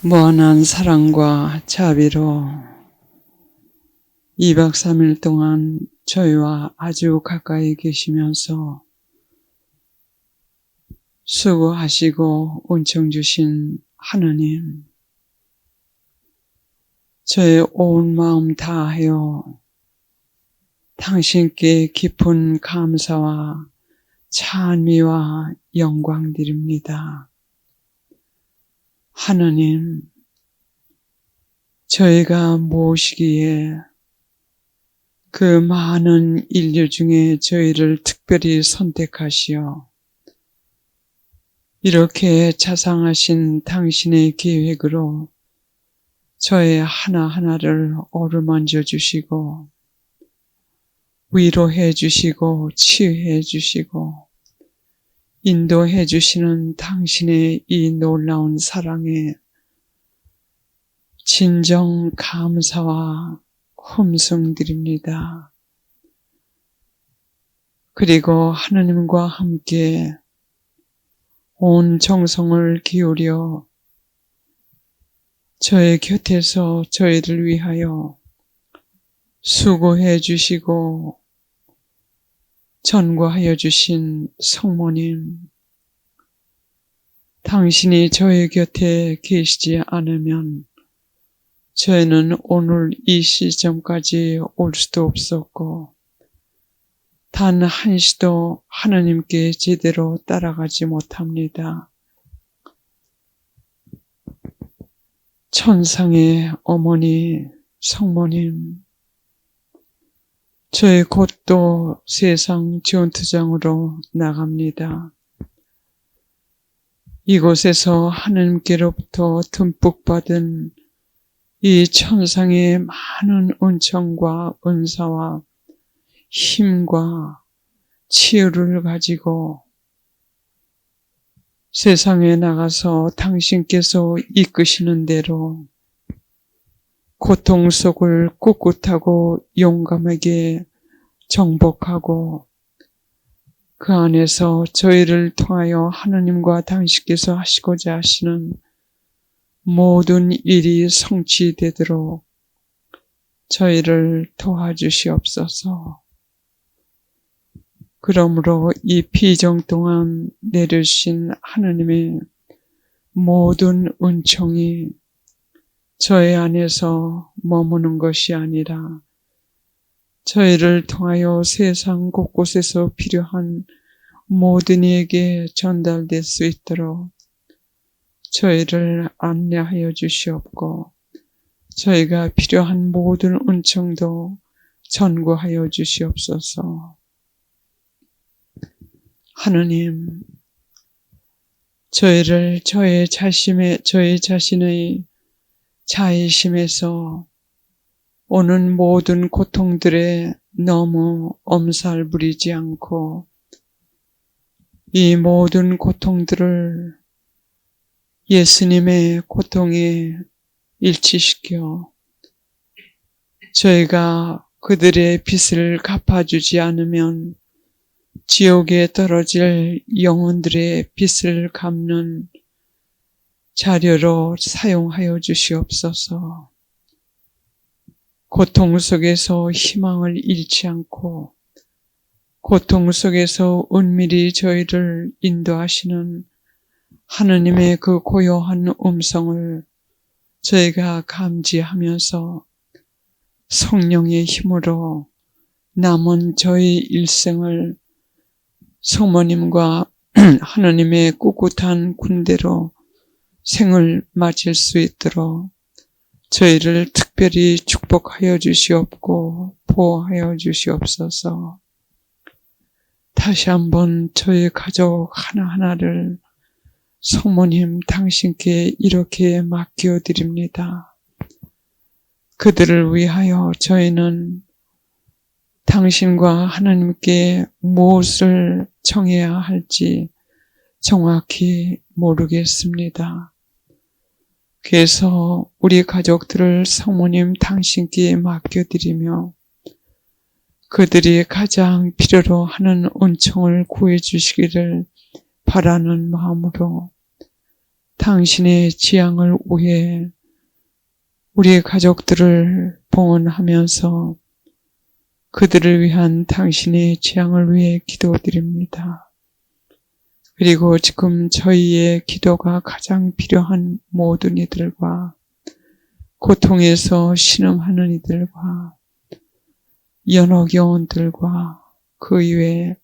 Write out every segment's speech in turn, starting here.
무한한 사랑과 자비로 2박 3일 동안 저희와 아주 가까이 계시면서 수고하시고 은총 주신 하느님, 저의 온 마음 다하여 당신께 깊은 감사와 찬미와 영광 드립니다. 하느님, 저희가 무엇이기에 그 많은 인류 중에 저희를 특별히 선택하시어 이렇게 자상하신 당신의 계획으로 저의 하나하나를 어루만져 주시고 위로해 주시고 치유해 주시고 인도해 주시는 당신의 이 놀라운 사랑에 진정 감사와 hum성드립니다. 그리고 하느님과 함께 온 정성을 기울여 저의 곁에서 저희를 위하여 수고해 주시고 전과하여 주신 성모님, 당신이 저의 곁에 계시지 않으면 저희는 오늘 이 시점까지 올 수도 없었고 단 한시도 하느님께 제대로 따라가지 못합니다. 천상의 어머니 성모님, 저희 곧 또 세상 전투장으로 나갑니다. 이곳에서 하느님께로부터 듬뿍 받은 이 천상의 많은 은총과 은사와 힘과 치유를 가지고 세상에 나가서 당신께서 이끄시는 대로 고통 속을 꿋꿋하고 용감하게 정복하고 그 안에서 저희를 통하여 하느님과 당신께서 하시고자 하시는 모든 일이 성취되도록 저희를 도와주시옵소서. 그러므로 이 피정 동안 내려주신 하느님의 모든 은총이 저희 안에서 머무는 것이 아니라 저희를 통하여 세상 곳곳에서 필요한 모든 이에게 전달될 수 있도록 저희를 안내하여 주시옵고 저희가 필요한 모든 은총도 전구하여 주시옵소서. 하느님, 저희를 저희 자신의 자의심에서 오는 모든 고통들에 너무 엄살 부리지 않고 이 모든 고통들을 예수님의 고통에 일치시켜 저희가 그들의 빚을 갚아주지 않으면 지옥에 떨어질 영혼들의 빚을 갚는 자료로 사용하여 주시옵소서. 고통 속에서 희망을 잃지 않고 고통 속에서 은밀히 저희를 인도하시는 하느님의 그 고요한 음성을 저희가 감지하면서 성령의 힘으로 남은 저희 일생을 성모님과 하느님의 꿋꿋한 군대로 생을 맞을 수 있도록 저희를 특별히 축복하여 주시옵고 보호하여 주시옵소서. 다시 한번 저희 가족 하나하나를 성모님 당신께 이렇게 맡겨드립니다. 그들을 위하여 저희는 당신과 하나님께 무엇을 청해야 할지 정확히 모르겠습니다. 그래서 우리 가족들을 성모님 당신께 맡겨드리며 그들이 가장 필요로 하는 은총을 구해 주시기를 바라는 마음으로 당신의 지향을 위해 우리 가족들을 봉헌하면서 그들을 위한 당신의 지향을 위해 기도드립니다. 그리고 지금 저희의 기도가 가장 필요한 모든 이들과 고통에서 신음하는 이들과 연옥여원들과 그 이외에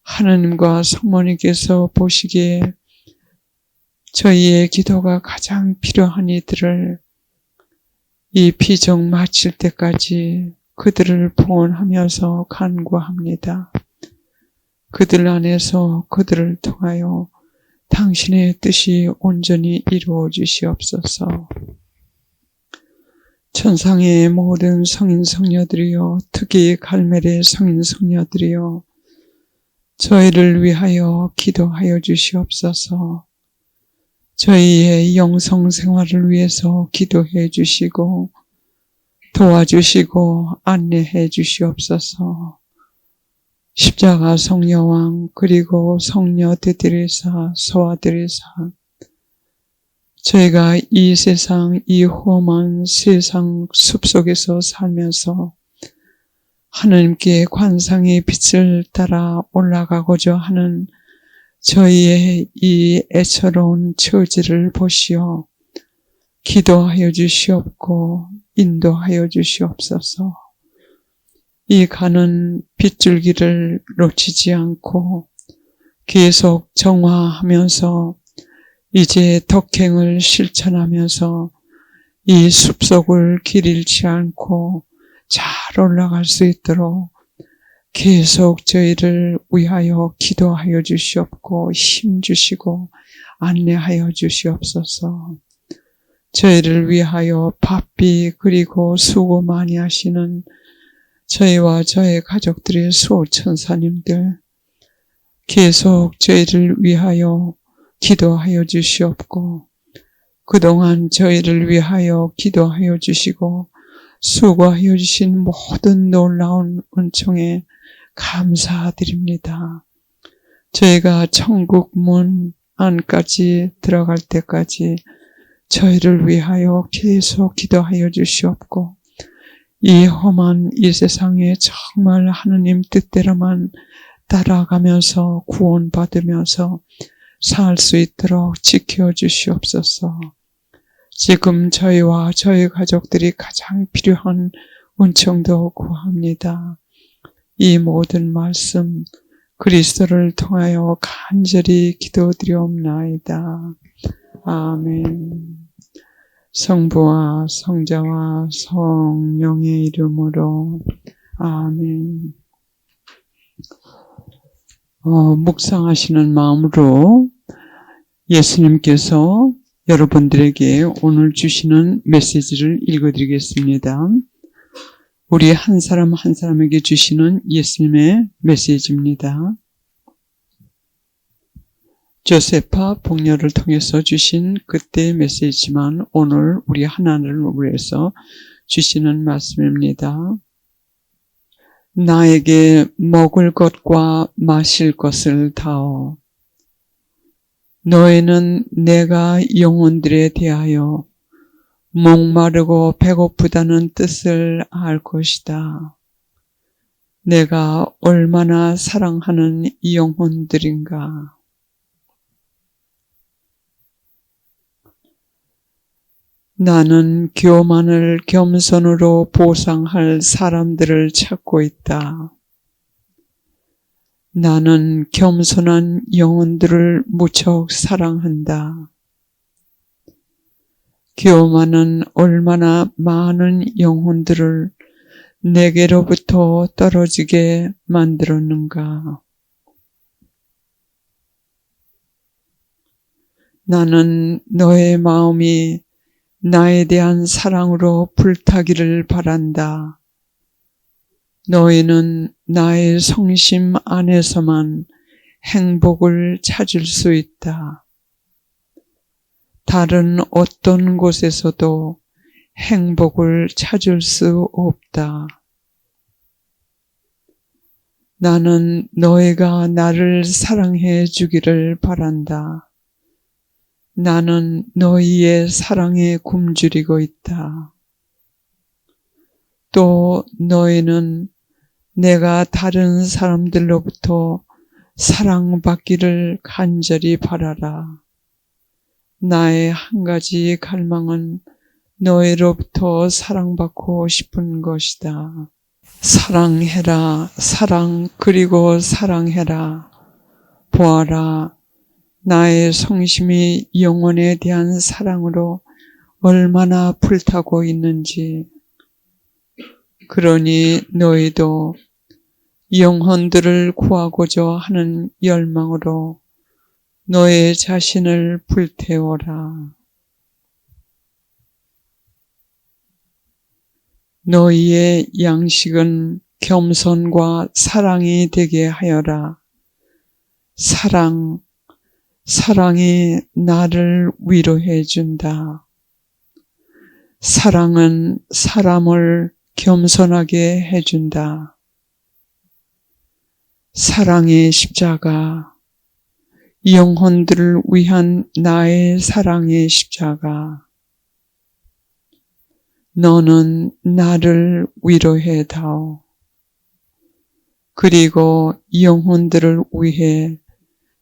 하느님과 성모님께서 보시기에 저희의 기도가 가장 필요한 이들을 이 비정 마칠 때까지 그들을 봉헌하면서 간구합니다. 그들 안에서 그들을 통하여 당신의 뜻이 온전히 이루어 주시옵소서. 천상의 모든 성인 성녀들이여, 특히 갈멜의 성인 성녀들이여, 저희를 위하여 기도하여 주시옵소서. 저희의 영성 생활을 위해서 기도해 주시고 도와주시고 안내해 주시옵소서. 십자가 성녀왕 그리고 성녀 대드레사 소아드레사, 저희가 이 세상 이 험한 세상 숲속에서 살면서 하나님께 관상의 빛을 따라 올라가고자 하는 저희의 이 애처로운 처지를 보시어 기도하여 주시옵고 인도하여 주시옵소서. 이 가는 빗줄기를 놓치지 않고 계속 정화하면서 이제 덕행을 실천하면서 이 숲속을 길 잃지 않고 잘 올라갈 수 있도록 계속 저희를 위하여 기도하여 주시옵고 힘 주시고 안내하여 주시옵소서. 저희를 위하여 바삐 그리고 수고 많이 하시는 저희와 저희 가족들의 수호천사님들, 계속 저희를 위하여 기도하여 주시옵고 그동안 저희를 위하여 기도하여 주시고 수고하여 주신 모든 놀라운 은총에 감사드립니다. 저희가 천국 문 안까지 들어갈 때까지 저희를 위하여 계속 기도하여 주시옵고 이 험한 이 세상에 정말 하느님 뜻대로만 따라가면서 구원받으면서 살 수 있도록 지켜주시옵소서. 지금 저희와 저희 가족들이 가장 필요한 은총도 구합니다. 이 모든 말씀 그리스도를 통하여 간절히 기도드리옵나이다. 아멘. 성부와 성자와 성령의 이름으로 아멘. 묵상하시는 마음으로 예수님께서 여러분들에게 오늘 주시는 메시지를 읽어드리겠습니다. 우리 한 사람 한 사람에게 주시는 예수님의 메시지입니다. 조세파 복녀를 통해서 주신 그때의 메시지지만 오늘 우리 하나님을 위해서 주시는 말씀입니다. 나에게 먹을 것과 마실 것을 다오. 너희는 내가 영혼들에 대하여 목마르고 배고프다는 뜻을 알 것이다. 내가 얼마나 사랑하는 영혼들인가. 나는 교만을 겸손으로 보상할 사람들을 찾고 있다. 나는 겸손한 영혼들을 무척 사랑한다. 교만은 얼마나 많은 영혼들을 내게로부터 떨어지게 만들었는가. 나는 너의 마음이 나에 대한 사랑으로 불타기를 바란다. 너희는 나의 성심 안에서만 행복을 찾을 수 있다. 다른 어떤 곳에서도 행복을 찾을 수 없다. 나는 너희가 나를 사랑해 주기를 바란다. 나는 너희의 사랑에 굶주리고 있다. 또 너희는 내가 다른 사람들로부터 사랑받기를 간절히 바라라. 나의 한 가지 갈망은 너희로부터 사랑받고 싶은 것이다. 사랑해라, 그리고 사랑해라. 보아라, 나의 성심이 영혼에 대한 사랑으로 얼마나 불타고 있는지. 그러니 너희도 영혼들을 구하고자 하는 열망으로 너의 자신을 불태워라. 너희의 양식은 겸손과 사랑이 되게 하여라. 사랑이 나를 위로해 준다. 사랑은 사람을 겸손하게 해준다. 사랑의 십자가, 영혼들을 위한 나의 사랑의 십자가. 너는 나를 위로해 다오. 그리고 영혼들을 위해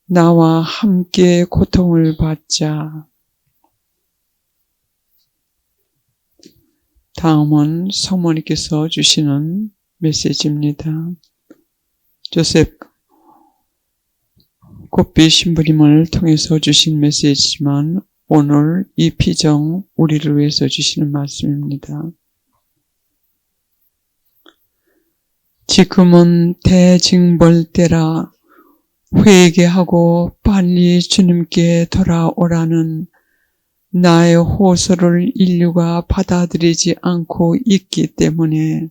나와 함께 고통을 받자. 다음은 성모님께서 주시는 메시지입니다. 조셉 곱비 신부님을 통해서 주신 메시지지만 오늘 이 피정 우리를 위해서 주시는 말씀입니다. 지금은 대징벌 때라. 회개하고 빨리 주님께 돌아오라는 나의 호소를 인류가 받아들이지 않고 있기 때문에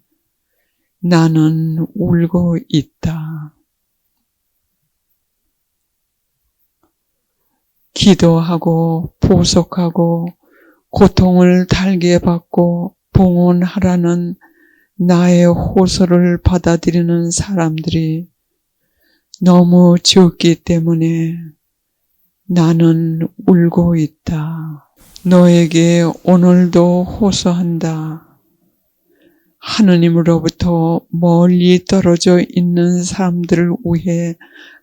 나는 울고 있다. 기도하고 보속하고 고통을 달게 받고 봉헌하라는 나의 호소를 받아들이는 사람들이 너무 적기 때문에 나는 울고 있다. 너에게 오늘도 호소한다. 하느님으로부터 멀리 떨어져 있는 사람들을 위해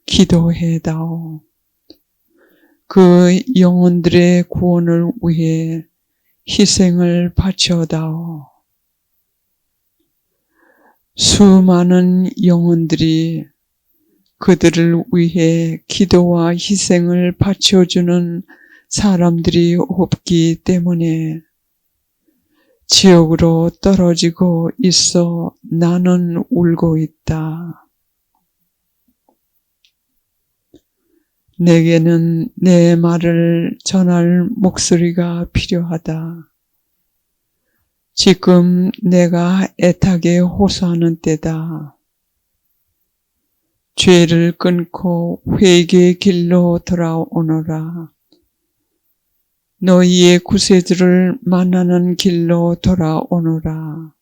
기도해다오. 그 영혼들의 구원을 위해 희생을 바쳐다오. 수많은 영혼들이 그들을 위해 기도와 희생을 바쳐주는 사람들이 없기 때문에 지옥으로 떨어지고 있어 나는 울고 있다. 내게는 내 말을 전할 목소리가 필요하다. 지금 내가 애타게 호소하는 때다. 죄를 끊고 회개의 길로 돌아오너라. 너희의 구세주를 만나는 길로 돌아오너라.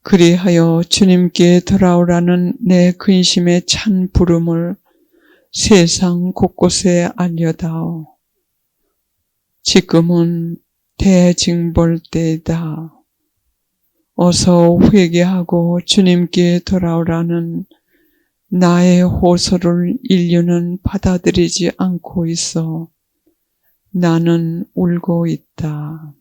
그리하여 주님께 돌아오라는 내 근심의 찬 부름을 세상 곳곳에 알려다오. 지금은 대징벌 때이다. 어서 회개하고 주님께 돌아오라는 나의 호소를 인류는 받아들이지 않고 있어 나는 울고 있다.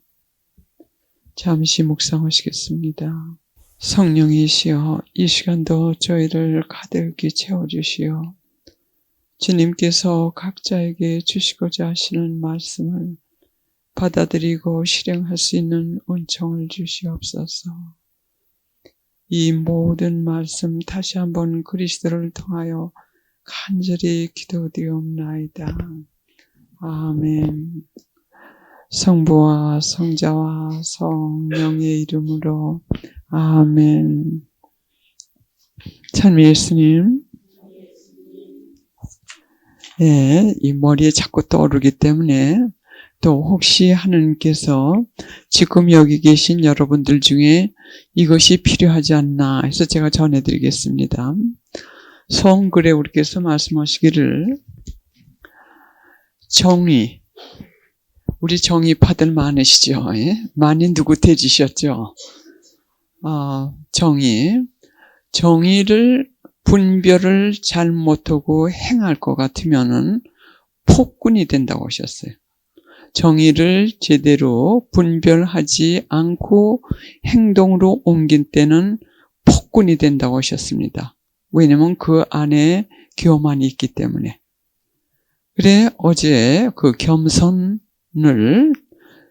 잠시 묵상하시겠습니다. 성령이시여, 이 시간도 저희를 가득히 채워주시어 주님께서 각자에게 주시고자 하시는 말씀을 받아들이고 실행할 수 있는 은총을 주시옵소서. 이 모든 말씀 다시 한번 그리스도를 통하여 간절히 기도드리옵나이다. 아멘. 성부와 성자와 성령의 이름으로 아멘. 찬미 예수님. 네, 이 머리에 자꾸 떠오르기 때문에 또 혹시 하느님께서 지금 여기 계신 여러분들 중에 이것이 필요하지 않나 해서 제가 전해드리겠습니다. 성그레우리께서 말씀하시기를 정의. 우리 정의파들 많으시죠? 예? 많이 누구해지셨죠? 정의. 정의를 분별을 잘 못하고 행할 것 같으면은 폭군이 된다고 하셨어요. 정의를 제대로 분별하지 않고 행동으로 옮긴 때는 폭군이 된다고 하셨습니다. 왜냐면 그 안에 교만이 있기 때문에. 그래, 어제 그 겸손을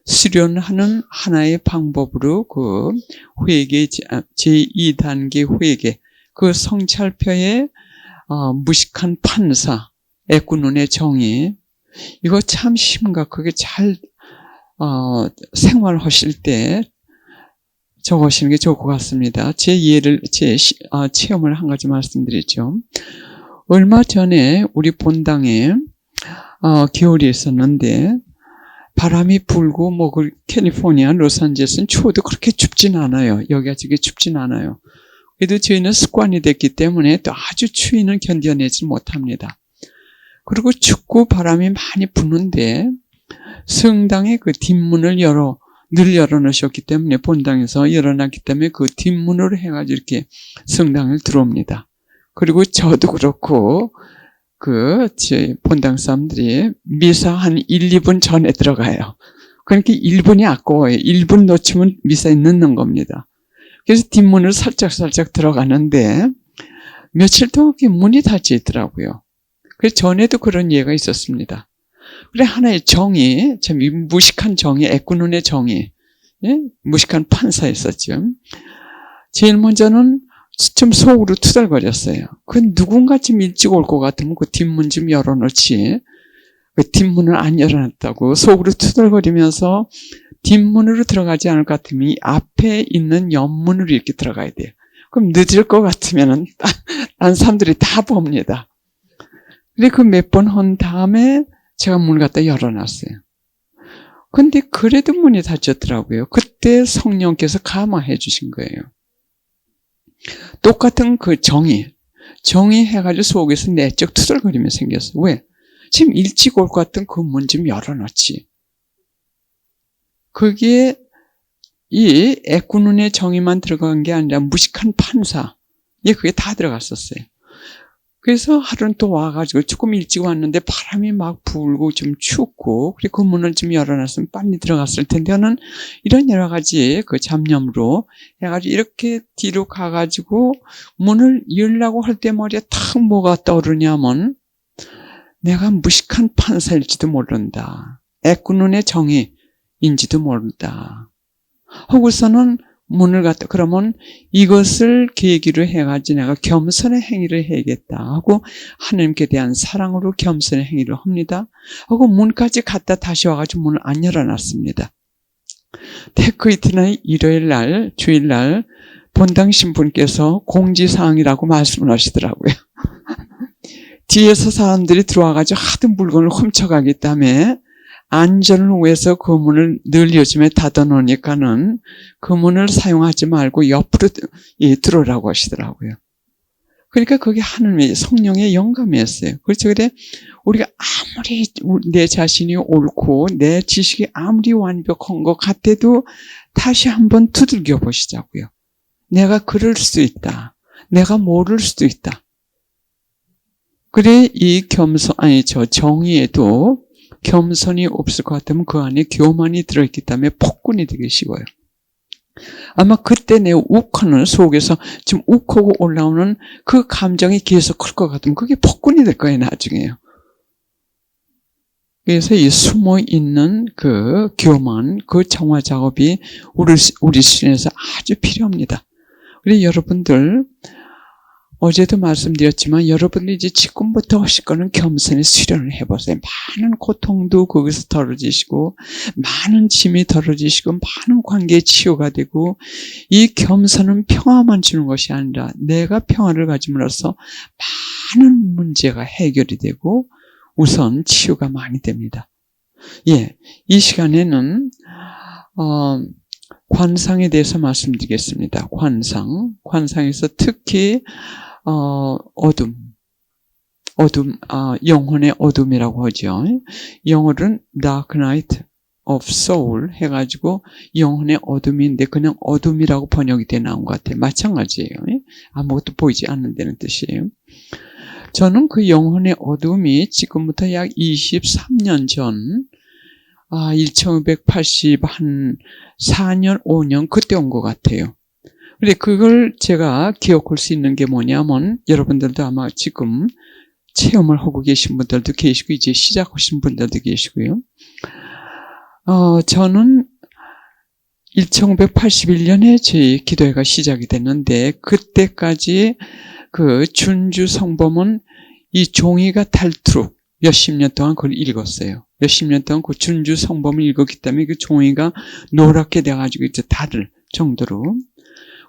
수련하는 하나의 방법으로 그 회개, 제2단계 회개, 그 성찰표의 무식한 판사, 애꾸눈의 정의, 이거 참 심각하게 잘 생활하실 때 적으시는 게 좋을 것 같습니다. 제 체험을 한 가지 말씀드리죠. 얼마 전에 우리 본당에 겨울이 있었는데 바람이 불고 캘리포니아 로스앤젤레스는 추워도 그렇게 춥진 않아요. 여기가 되게 춥진 않아요. 그래도 저희는 습관이 됐기 때문에 또 아주 추위는 견뎌내지 못합니다. 그리고 춥고 바람이 많이 부는데 성당의 그 뒷문을 늘 열어놓으셨기 때문에 본당에서 열어놨기 때문에 그 뒷문으로 해가지고 이렇게 성당을 들어옵니다. 그리고 저도 그렇고 제 본당 사람들이 미사 한 1, 2분 전에 들어가요. 그러니까 1분이 아까워요. 1분 놓치면 미사에 늦는 겁니다. 그래서 뒷문을 살짝 들어가는데 며칠 동안 문이 닫혀 있더라고요. 그래서 전에도 그런 예가 있었습니다. 그래, 하나의 정의, 참 무식한 정의, 애꾸눈의 정의, 예? 무식한 판사 있었죠. 제일 먼저는 좀 속으로 투덜거렸어요. 누군가 좀 일찍 올 것 같으면 그 뒷문 좀 열어놓지. 그 뒷문을 안 열어놨다고 속으로 투덜거리면서 뒷문으로 들어가지 않을 것 같으면 이 앞에 있는 옆문으로 이렇게 들어가야 돼요. 그럼 늦을 것 같으면 딴 사람들이 다 봅니다. 그래, 그 몇 번 한 다음에 제가 문을 갖다 열어놨어요. 근데 그래도 문이 닫혔더라고요. 그때 성령께서 감화해 주신 거예요. 똑같은 그 정의 해가지고 속에서 내적 투덜거리며 생겼어요. 왜? 지금 일찍 올 것 같은 그 문 좀 열어놓지. 그게 이 애꾸눈의 정의만 들어간 게 아니라 무식한 판사, 그게 다 들어갔었어요. 그래서 하루는 또 와가지고 조금 일찍 왔는데 바람이 막 불고 좀 춥고, 그리고 그 문을 좀 열어놨으면 빨리 들어갔을 텐데는 이런 여러 가지 그 잡념으로 해가지고 이렇게 뒤로 가가지고 문을 열라고 할 때 머리에 탁 뭐가 떠오르냐면 내가 무식한 판사일지도 모른다. 애꾸눈의 정의인지도 모른다. 하고서는 문을 갖다, 그러면 이것을 계기로 해가지고 내가 겸손의 행위를 해야겠다 하고 하나님께 대한 사랑으로 겸손의 행위를 합니다. 하고 문까지 갔다 다시 와가지고 문을 안 열어놨습니다. 테크 이튿날 일요일날, 주일날 본당 신부님께서 공지사항이라고 말씀을 하시더라고요. 뒤에서 사람들이 들어와가지고 하도 물건을 훔쳐가기 때문에 안전을 위해서 그 문을 늘 요즘에 닫아놓으니까는 그 문을 사용하지 말고 옆으로 들어오라고 하시더라고요. 그러니까 그게 하나님의 성령의 영감이었어요. 그렇죠. 그래 우리가 아무리 내 자신이 옳고 내 지식이 아무리 완벽한 것 같아도 다시 한번 두들겨 보시자고요. 내가 그럴 수 있다. 내가 모를 수도 있다. 그래 이 정의에도 겸손이 없을 것 같으면 그 안에 교만이 들어있기 때문에 폭군이 되기 쉬워요. 아마 그때 내 욱하는 속에서 좀 욱하고 올라오는 그 감정이 계속 클 것 같으면 그게 폭군이 될 거예요, 나중에요. 그래서 이 숨어있는 그 교만, 그 정화 작업이 우리 수련에서 아주 필요합니다. 그래서 여러분들, 어제도 말씀드렸지만 여러분들이 이제 지금부터 하실 거는 겸손히 수련을 해보세요. 많은 고통도 거기서 덜어지시고 많은 짐이 덜어지시고 많은 관계의 치유가 되고 이 겸손은 평화만 주는 것이 아니라 내가 평화를 가짐으로써 많은 문제가 해결이 되고 우선 치유가 많이 됩니다. 이 시간에는 관상에 대해서 말씀드리겠습니다. 관상에서 특히 어둠, 어둠, 영혼의 어둠이라고 하죠. 영어로는 Dark Night of Soul 해가지고 영혼의 어둠인데 그냥 어둠이라고 번역이 돼 나온 것 같아요. 마찬가지예요. 아무것도 보이지 않는다는 뜻이에요. 저는 그 영혼의 어둠이 지금부터 약 23년 전, 1980, 한 4년, 5년 그때 온 것 같아요. 근데 그걸 제가 기억할 수 있는 게 뭐냐면, 여러분들도 아마 지금 체험을 하고 계신 분들도 계시고, 이제 시작하신 분들도 계시고요. 저는 1981년에 제 기도회가 시작이 됐는데, 그때까지 그 준주 성범은 이 종이가 닳도록 몇십 년 동안 그걸 읽었어요. 몇십 년 동안 그 준주 성범을 읽었기 때문에 그 종이가 노랗게 돼가지고 이제 닳을 정도로.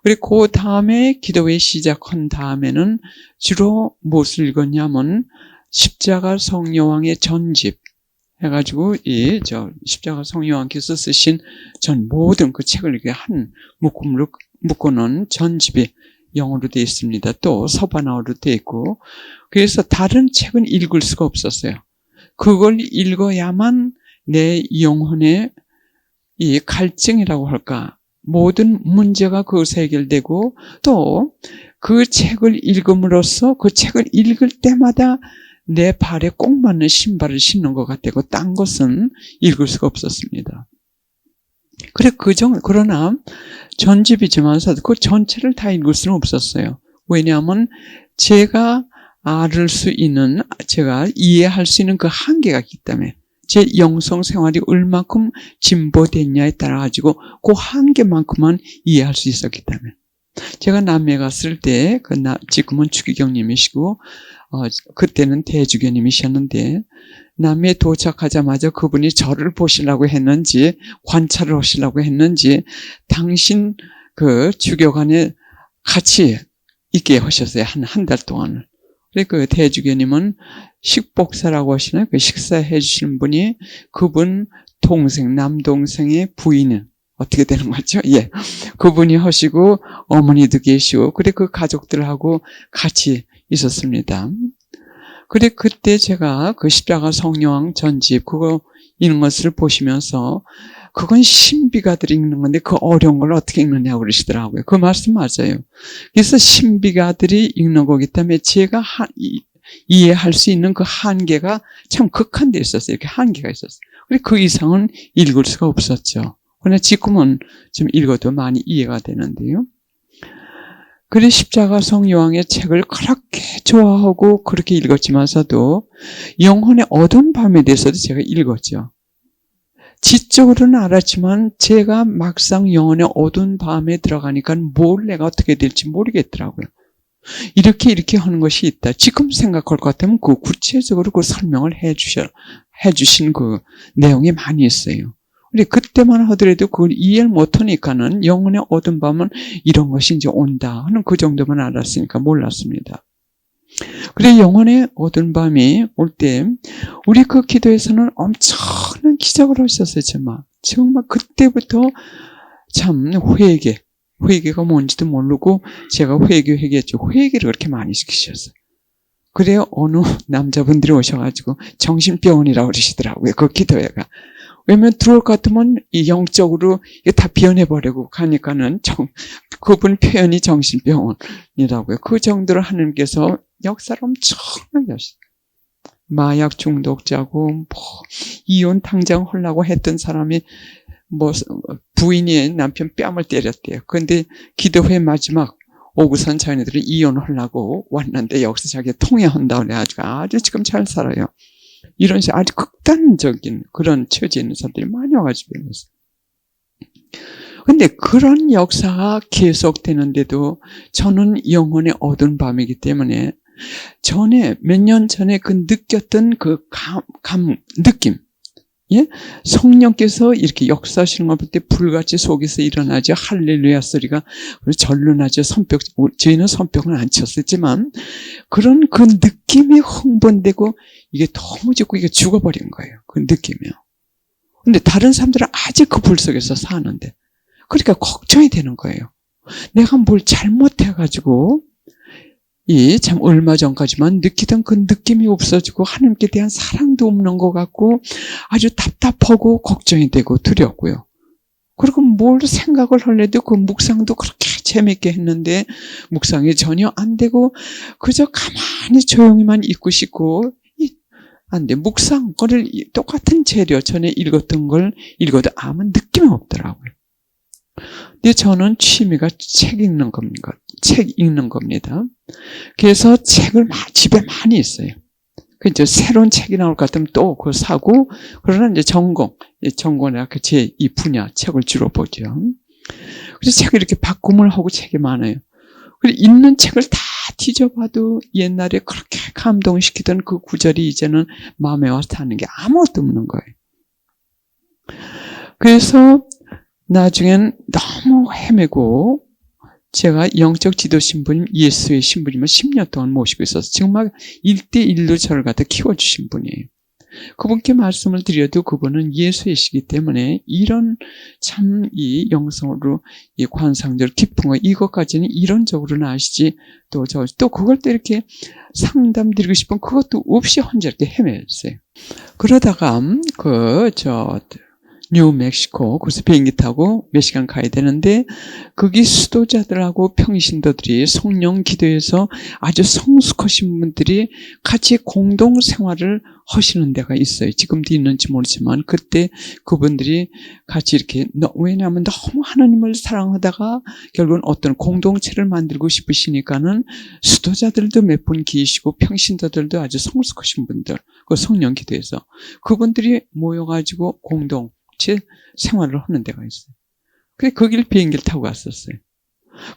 그리고 그 다음에 기도회 시작한 다음에는 주로 무엇을 읽었냐면 십자가 성여왕의 전집 해가지고 십자가 성여왕께서 쓰신 전 모든 그 책을 이렇게 한 묶음으로 묶어놓은 전집이 영어로 되어 있습니다. 또 서바나어로 되어 있고, 그래서 다른 책은 읽을 수가 없었어요. 그걸 읽어야만 내 영혼의 이 갈증이라고 할까, 모든 문제가 거기서 해결되고, 또 그 책을 읽음으로써 그 책을 읽을 때마다 내 발에 꼭 맞는 신발을 신는 것 같고, 딴 것은 읽을 수가 없었습니다. 그러나 전집이지만서 그 전체를 다 읽을 수는 없었어요. 왜냐하면 제가 제가 이해할 수 있는 그 한계가 있기 때문에, 제 영성 생활이 얼마큼 진보됐냐에 따라 가지고 그 한계만큼만 이해할 수 있었기 때문에. 제가 남미에 갔을 때, 지금은 주기경님이시고, 그때는 대주교님이셨는데, 남미에 도착하자마자 그분이 저를 보시려고 했는지, 관찰을 하시려고 했는지, 당신 그 주교관에 같이 있게 하셨어요. 한 달 동안을. 그래, 그 대주교님은 식복사라고 하시나요? 그 식사해 주시는 분이 그분 남동생의 부인은 어떻게 되는 거죠? 예. 그분이 하시고, 어머니도 계시고, 그래, 그 가족들하고 같이 있었습니다. 그래, 그때 제가 그 십자가 성여왕 전집, 그거 읽는 것을 보시면서, 그건 신비가들이 읽는 건데, 그 어려운 걸 어떻게 읽느냐고 그러시더라고요. 그 말씀 맞아요. 그래서 신비가들이 읽는 거기 때문에 제가 이해할 수 있는 그 한계가 참 극한되어 있었어요. 이렇게 한계가 있었어요. 그래, 그 이상은 읽을 수가 없었죠. 그러나 지금은 좀 읽어도 많이 이해가 되는데요. 그래, 십자가 성여왕의 책을 그렇게 좋아하고 그렇게 읽었지만서도 영혼의 어두운 밤에 대해서도 제가 읽었죠. 지적으로는 알았지만 제가 막상 영혼의 어두운 밤에 들어가니까 뭘 내가 어떻게 될지 모르겠더라고요. 이렇게 하는 것이 있다. 지금 생각할 것 같으면 그 구체적으로 그 설명을 해주신 그 내용이 많이 있어요. 근데 그때만 하더라도 그걸 이해를 못하니까는 영혼의 어두운 밤은 이런 것이 이제 온다 하는 그 정도만 알았으니까 몰랐습니다. 그래, 영혼의 어두운 밤이 올 때 우리 그 기도에서는 엄청난 기적을 하셨어요. 정말 그때부터 참 회개가 뭔지도 모르고 제가 회개했죠. 회개를 그렇게 많이 시키셨어요. 그래요, 어느 남자분들이 오셔가지고 정신병원이라고 그러시더라고요. 그 기도회가. 왜냐면 들어올 것 같으면 이 영적으로 다 비워내버리고 가니까는 그분 표현이 정신병원이라고요. 그 정도로 하나님께서 역사를 엄청나게 하시죠. 마약 중독자고, 이혼 당장 하려고 했던 사람이, 부인이 남편 뺨을 때렸대요. 그런데 기도회 마지막 오구산 자녀들이 이혼하려고 왔는데 여기서 자기가 통회한다고 해가지고 아주 지금 잘 살아요. 이런 식으로 아주 극단적인 그런 처지에 있는 사람들이 많이 와가지고 있어요. 근데 그런 역사가 계속되는데도 저는 영혼의 어두운 밤이기 때문에 몇 년 전에 그 느꼈던 그 느낌, 예? 성령께서 이렇게 역사하시는 걸 볼 때 불같이 속에서 일어나죠. 할렐루야 소리가 절로 나죠. 저희는 손뼉은 안 쳤었지만 그런 그 느낌이 흥분되고 이게 너무 좋고 이게 죽어버린 거예요. 그 느낌이요. 근데 다른 사람들은 아직 그 불 속에서 사는데 그러니까 걱정이 되는 거예요. 내가 뭘 잘못해가지고 참 얼마 전까지만 느끼던 그 느낌이 없어지고 하나님께 대한 사랑도 없는 것 같고 아주 답답하고 걱정이 되고 두렵고요. 그리고 뭘 생각을 하려도 그 묵상도 그렇게 재밌게 했는데 묵상이 전혀 안 되고 그저 가만히 조용히만 있고 싶고 안 돼. 묵상을 똑같은 재료 전에 읽었던 걸 읽어도 아무 느낌이 없더라고요. 근데 저는 취미가 책 읽는 겁니다. 그래서 책을 집에 많이 있어요. 이제 새로운 책이 나올 것 같으면 또 그거 사고, 그러나 이제 전공이나 제 이 분야 책을 주로 보죠. 그래서 책을 이렇게 바꿈을 하고 책이 많아요. 그리고 읽는 책을 다 뒤져봐도 옛날에 그렇게 감동시키던 그 구절이 이제는 마음에 와서 타는 게 아무것도 없는 거예요. 그래서 나중엔 너무 헤매고 제가 영적 지도 신부님, 예수의 신부님을 10년 동안 모시고 있어서 정말 1대1로 저를 갖다 키워주신 분이에요. 그분께 말씀을 드려도 그분은 예수이시기 때문에 이런 참 이 영성으로 이 관상적 깊은 거 이것까지는 이론적으로는 아시지 또 그걸 또 이렇게 상담 드리고 싶은 그것도 없이 혼자 이렇게 헤맸어요. 그러다가 뉴멕시코 거기서 비행기 타고 몇 시간 가야 되는데 거기 수도자들하고 평신도들이 성령 기도에서 아주 성숙하신 분들이 같이 공동 생활을 하시는 데가 있어요. 지금도 있는지 모르지만 그때 그분들이 같이 이렇게 왜냐하면 너무 하나님을 사랑하다가 결국은 어떤 공동체를 만들고 싶으시니까는 수도자들도 몇 분 계시고 평신도들도 아주 성숙하신 분들 그 성령 기도에서 그분들이 모여가지고 공동체 생활을 하는 데가 있어요. 그래서 거길 비행기를 타고 갔었어요.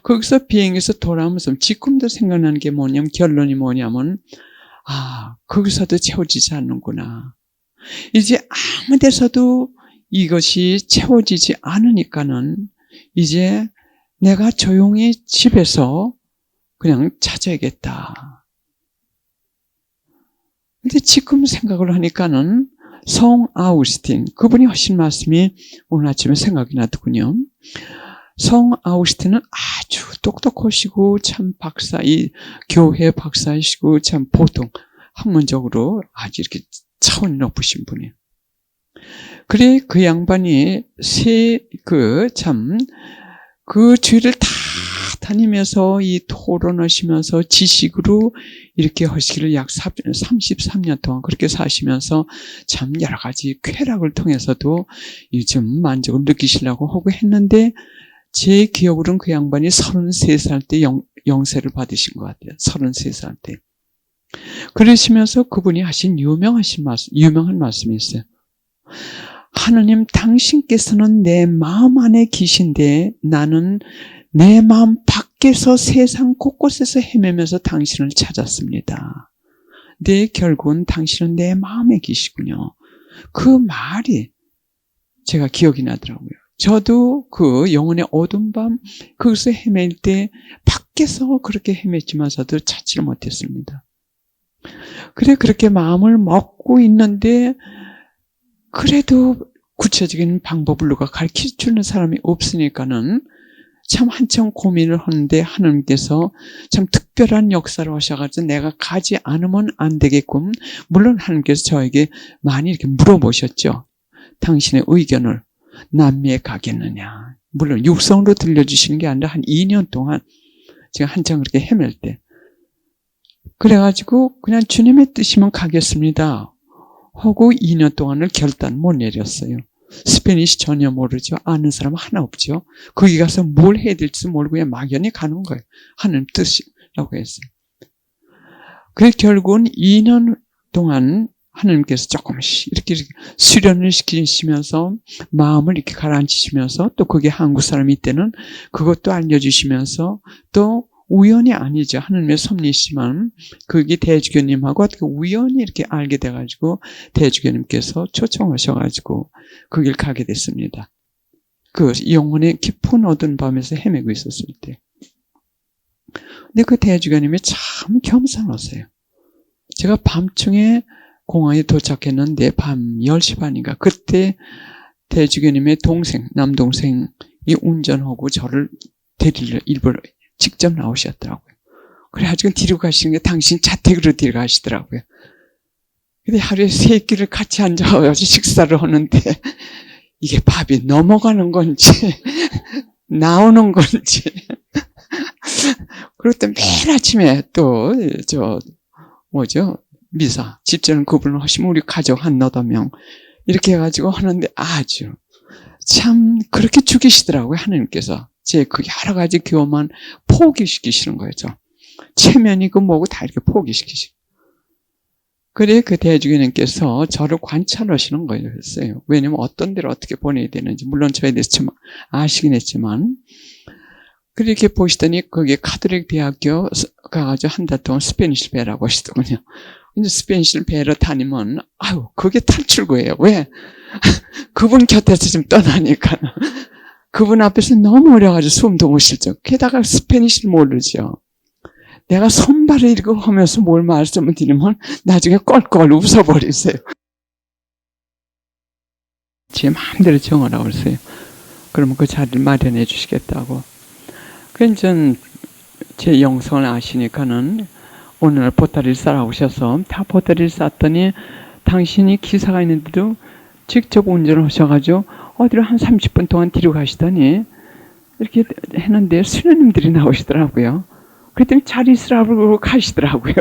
거기서 비행기에서 돌아오면서 지금도 생각나는 게 결론이 뭐냐면 거기서도 채워지지 않는구나. 이제 아무 데서도 이것이 채워지지 않으니까는 이제 내가 조용히 집에서 그냥 찾아야겠다. 근데 지금 생각을 하니까는 성 아우구스틴 그분이 하신 말씀이 오늘 아침에 생각이 나더군요. 성 아우구스틴은 아주 똑똑하시고 참 이 교회 박사이시고 참 보통 학문적으로 아주 이렇게 차원이 높으신 분이에요. 그래 그 양반이 그 주위를 다 다니면서 이 토론하시면서 지식으로 이렇게 하시기를 약 33년 동안 그렇게 사시면서 참 여러 가지 쾌락을 통해서도 요즘 만족을 느끼시려고 하고 했는데 제 기억으로는 그 양반이 33살 때 영세를 받으신 것 같아요. 33살 때. 그러시면서 그분이 하신 유명한 말씀이 있어요. 하느님 당신께서는 내 마음 안에 계신데 나는 내 마음 밖에서 세상 곳곳에서 헤매면서 당신을 찾았습니다. 네, 결국은 당신은 내 마음에 계시군요. 그 말이 제가 기억이 나더라고요. 저도 그 영혼의 어두운 밤 거기서 헤맬 때 밖에서 그렇게 헤맸지만서도 찾지를 못했습니다. 그래 그렇게 마음을 먹고 있는데 그래도 구체적인 방법을 누가 가르쳐주는 사람이 없으니까는 참 한참 고민을 하는데 하나님께서 참 특별한 역사를 하셔가지고 내가 가지 않으면 안 되겠군. 물론 하나님께서 저에게 많이 이렇게 물어보셨죠. 당신의 의견을 남미에 가겠느냐. 물론 육성으로 들려주시는 게 아니라 한 2년 동안 제가 한참 그렇게 헤맬 때 그래가지고 그냥 주님의 뜻이면 가겠습니다 하고 2년 동안을 결단 못 내렸어요. 스페니쉬 전혀 모르죠. 아는 사람 하나 없죠. 거기 가서 뭘 해야 될지 모르고 그냥 막연히 가는 거예요. 하는 뜻이라고 했어요. 그래서 결국은 2년 동안 하나님께서 조금씩 이렇게 수련을 시키시면서 마음을 이렇게 가라앉히시면서 또 거기 한국 사람이 있때는 그것도 알려주시면서 또 우연이 아니죠. 하나님의 섭리시지만 거기 대주교님하고 어떻게 우연히 이렇게 알게 돼가지고 대주교님께서 초청하셔가지고 거길 가게 됐습니다. 그 영혼의 깊은 어두운 밤에서 헤매고 있었을 때. 근데 그 대주교님이 참 겸손하세요. 제가 밤중에 공항에 도착했는데 밤 10시 반인가 그때 대주교님의 남동생이 운전하고 저를 데리러 일부러 직접 나오셨더라고요. 그래가지고 뒤로 가시는 게 당신 자택으로 데려가시더라고요. 근데 하루에 3끼를 같이 앉아가지고 식사를 하는데 이게 밥이 넘어가는 건지 나오는 건지 그리고 또 매일 아침에 또 미사 집전 구분을 하시면 우리 가족 한 8명 이렇게 해가지고 하는데 아주 참 그렇게 죽이시더라고요. 하나님께서 제 그 여러 가지 교만 포기시키시는 거죠. 체면이고 뭐고 다 이렇게 포기시키시고. 그래 그 대주교님께서 저를 관찰하시는 거였어요. 왜냐면 어떤 데를 어떻게 보내야 되는지 물론 저에 대해서 좀 아시긴 했지만 그렇게 보시더니 거기에 카톨릭 대학교 가가지고 한 달 동안 스페니쉬 배라고 하시더군요. 이제 스페니쉬 배로 다니면 아유 그게 탈출구예요. 왜? 그분 곁에서 좀 떠나니까 그분 앞에서 너무 어려가지고 숨도 못 쉬죠. 게다가 스페니쉬를 모르죠. 내가 손발을 이렇게 하면서 뭘 말씀을 드리면 나중에 껄껄 웃어버리세요. 제 마음대로 정하라고 그랬어요. 그러면 그 자리를 마련해 주시겠다고. 그래서 제 영성을 아시니까는 어느 날 보따리를 싸러 오셔서 다 보따리를 쌌더니 당신이 기사가 있는데도 직접 운전을 하셔가지고 어디로 한 30분 동안 뒤로 가시더니 이렇게 했는데 수녀님들이 나오시더라고요. 그랬더니 잘 있으라고 가시더라고요.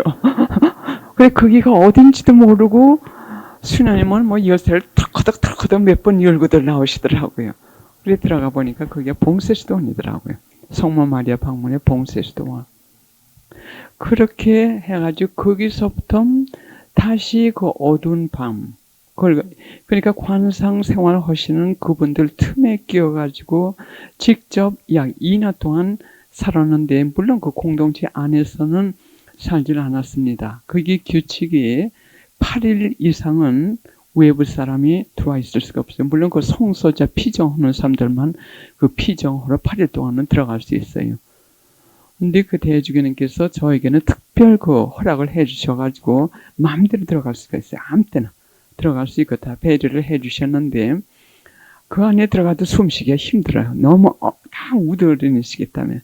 그래 거기가 어딘지도 모르고 수녀님은 뭐 열쇠를 턱커덕 몇 번 열고들 나오시더라고요. 그래 들어가 보니까 거기가 봉쇄수도원이더라고요. 성모 마리아 방문의 봉쇄수도원. 그렇게 해가지고 거기서부터 다시 그 어두운 밤 그러니까 관상 생활 하시는 그분들 틈에 끼어가지고 직접 약 2년 동안 살았는데 물론 그 공동체 안에서는 살질 않았습니다. 그게 규칙이 8일 이상은 외부 사람이 들어와 있을 수가 없어요. 물론 그 성소자 피정하는 사람들만 그 피정하러 8일 동안은 들어갈 수 있어요. 근데 그 대주교님께서 저에게는 특별 그 허락을 해 주셔가지고 마음대로 들어갈 수가 있어요. 아무 때나 들어갈 수 있고 다 배려를 해 주셨는데 그 안에 들어가도 숨쉬기가 힘들어요. 너무 다 우드러니시기 때문에.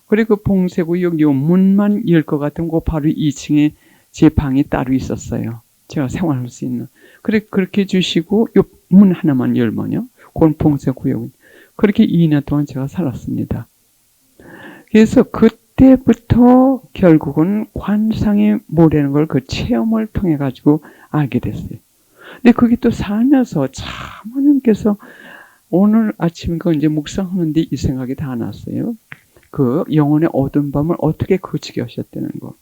그리고 봉쇄구역 요 문만 열 것 같으면 그 바로 2층에 제 방이 따로 있었어요. 제가 생활할 수 있는. 그렇게 주시고 요 문 하나만 열면요. 그건 봉쇄구역은. 그렇게 2년 동안 제가 살았습니다. 그래서 그때부터 결국은 관상이 뭐라는 걸 그 체험을 통해 가지고 알게 됐어요. 근데 그게 또 살면서 참 하나님께서 오늘 아침 그 이제 묵상하는데 이 생각이 다 났어요. 그 영혼의 어두운 밤을 어떻게 거치게 하셨다는 거.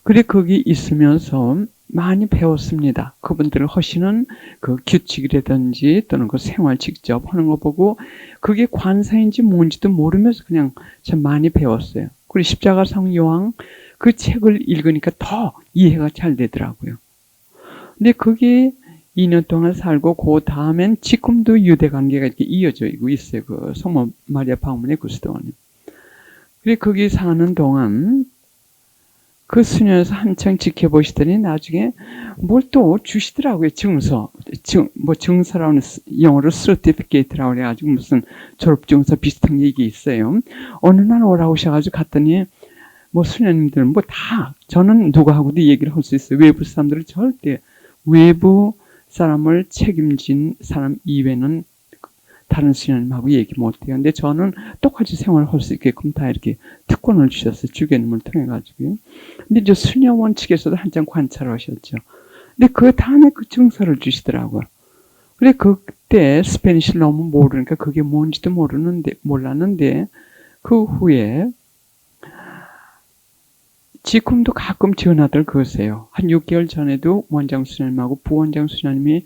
그래 거기 있으면서 많이 배웠습니다. 그분들 하시는 그 규칙이라든지 또는 그 생활 직접 하는 거 보고 그게 관사인지 뭔지도 모르면서 그냥 참 많이 배웠어요. 그리고 십자가상 요한 그 책을 읽으니까 더 이해가 잘 되더라고요. 근데 그게 2년 동안 살고 그 다음엔 지금도 유대 관계가 이렇게 이어져 있어요. 그 성모 마리아 방문의 구스도원이. 그래 거기 사는 동안 그 수녀에서 한창 지켜보시더니 나중에 뭘 또 주시더라고요. 증서라는 영어로 certificate라고 그래가지고 무슨 졸업증서 비슷한 게 이게 있어요. 어느 날 오라고 오셔가지고 갔더니 뭐 수녀님들 뭐 다 저는 누구하고도 얘기를 할 수 있어요. 외부 사람들은 절대 외부 사람을 책임진 사람 이외에는 다른 수녀님하고 얘기 못해요. 근데 저는 똑같이 생활할 수 있게끔 다 이렇게 특권을 주셨어요. 주교님을 통해가지고요. 근데 이제 수녀원 측에서도 한참 관찰을 하셨죠. 근데 그 다음에 그 증서를 주시더라고요. 그래, 그때 스페니쉬를 너무 모르니까 그게 뭔지도 몰랐는데, 그 후에 지금도 가끔 전화들 그러세요. 한 6개월 전에도 원장 수녀님하고 부원장 수녀님이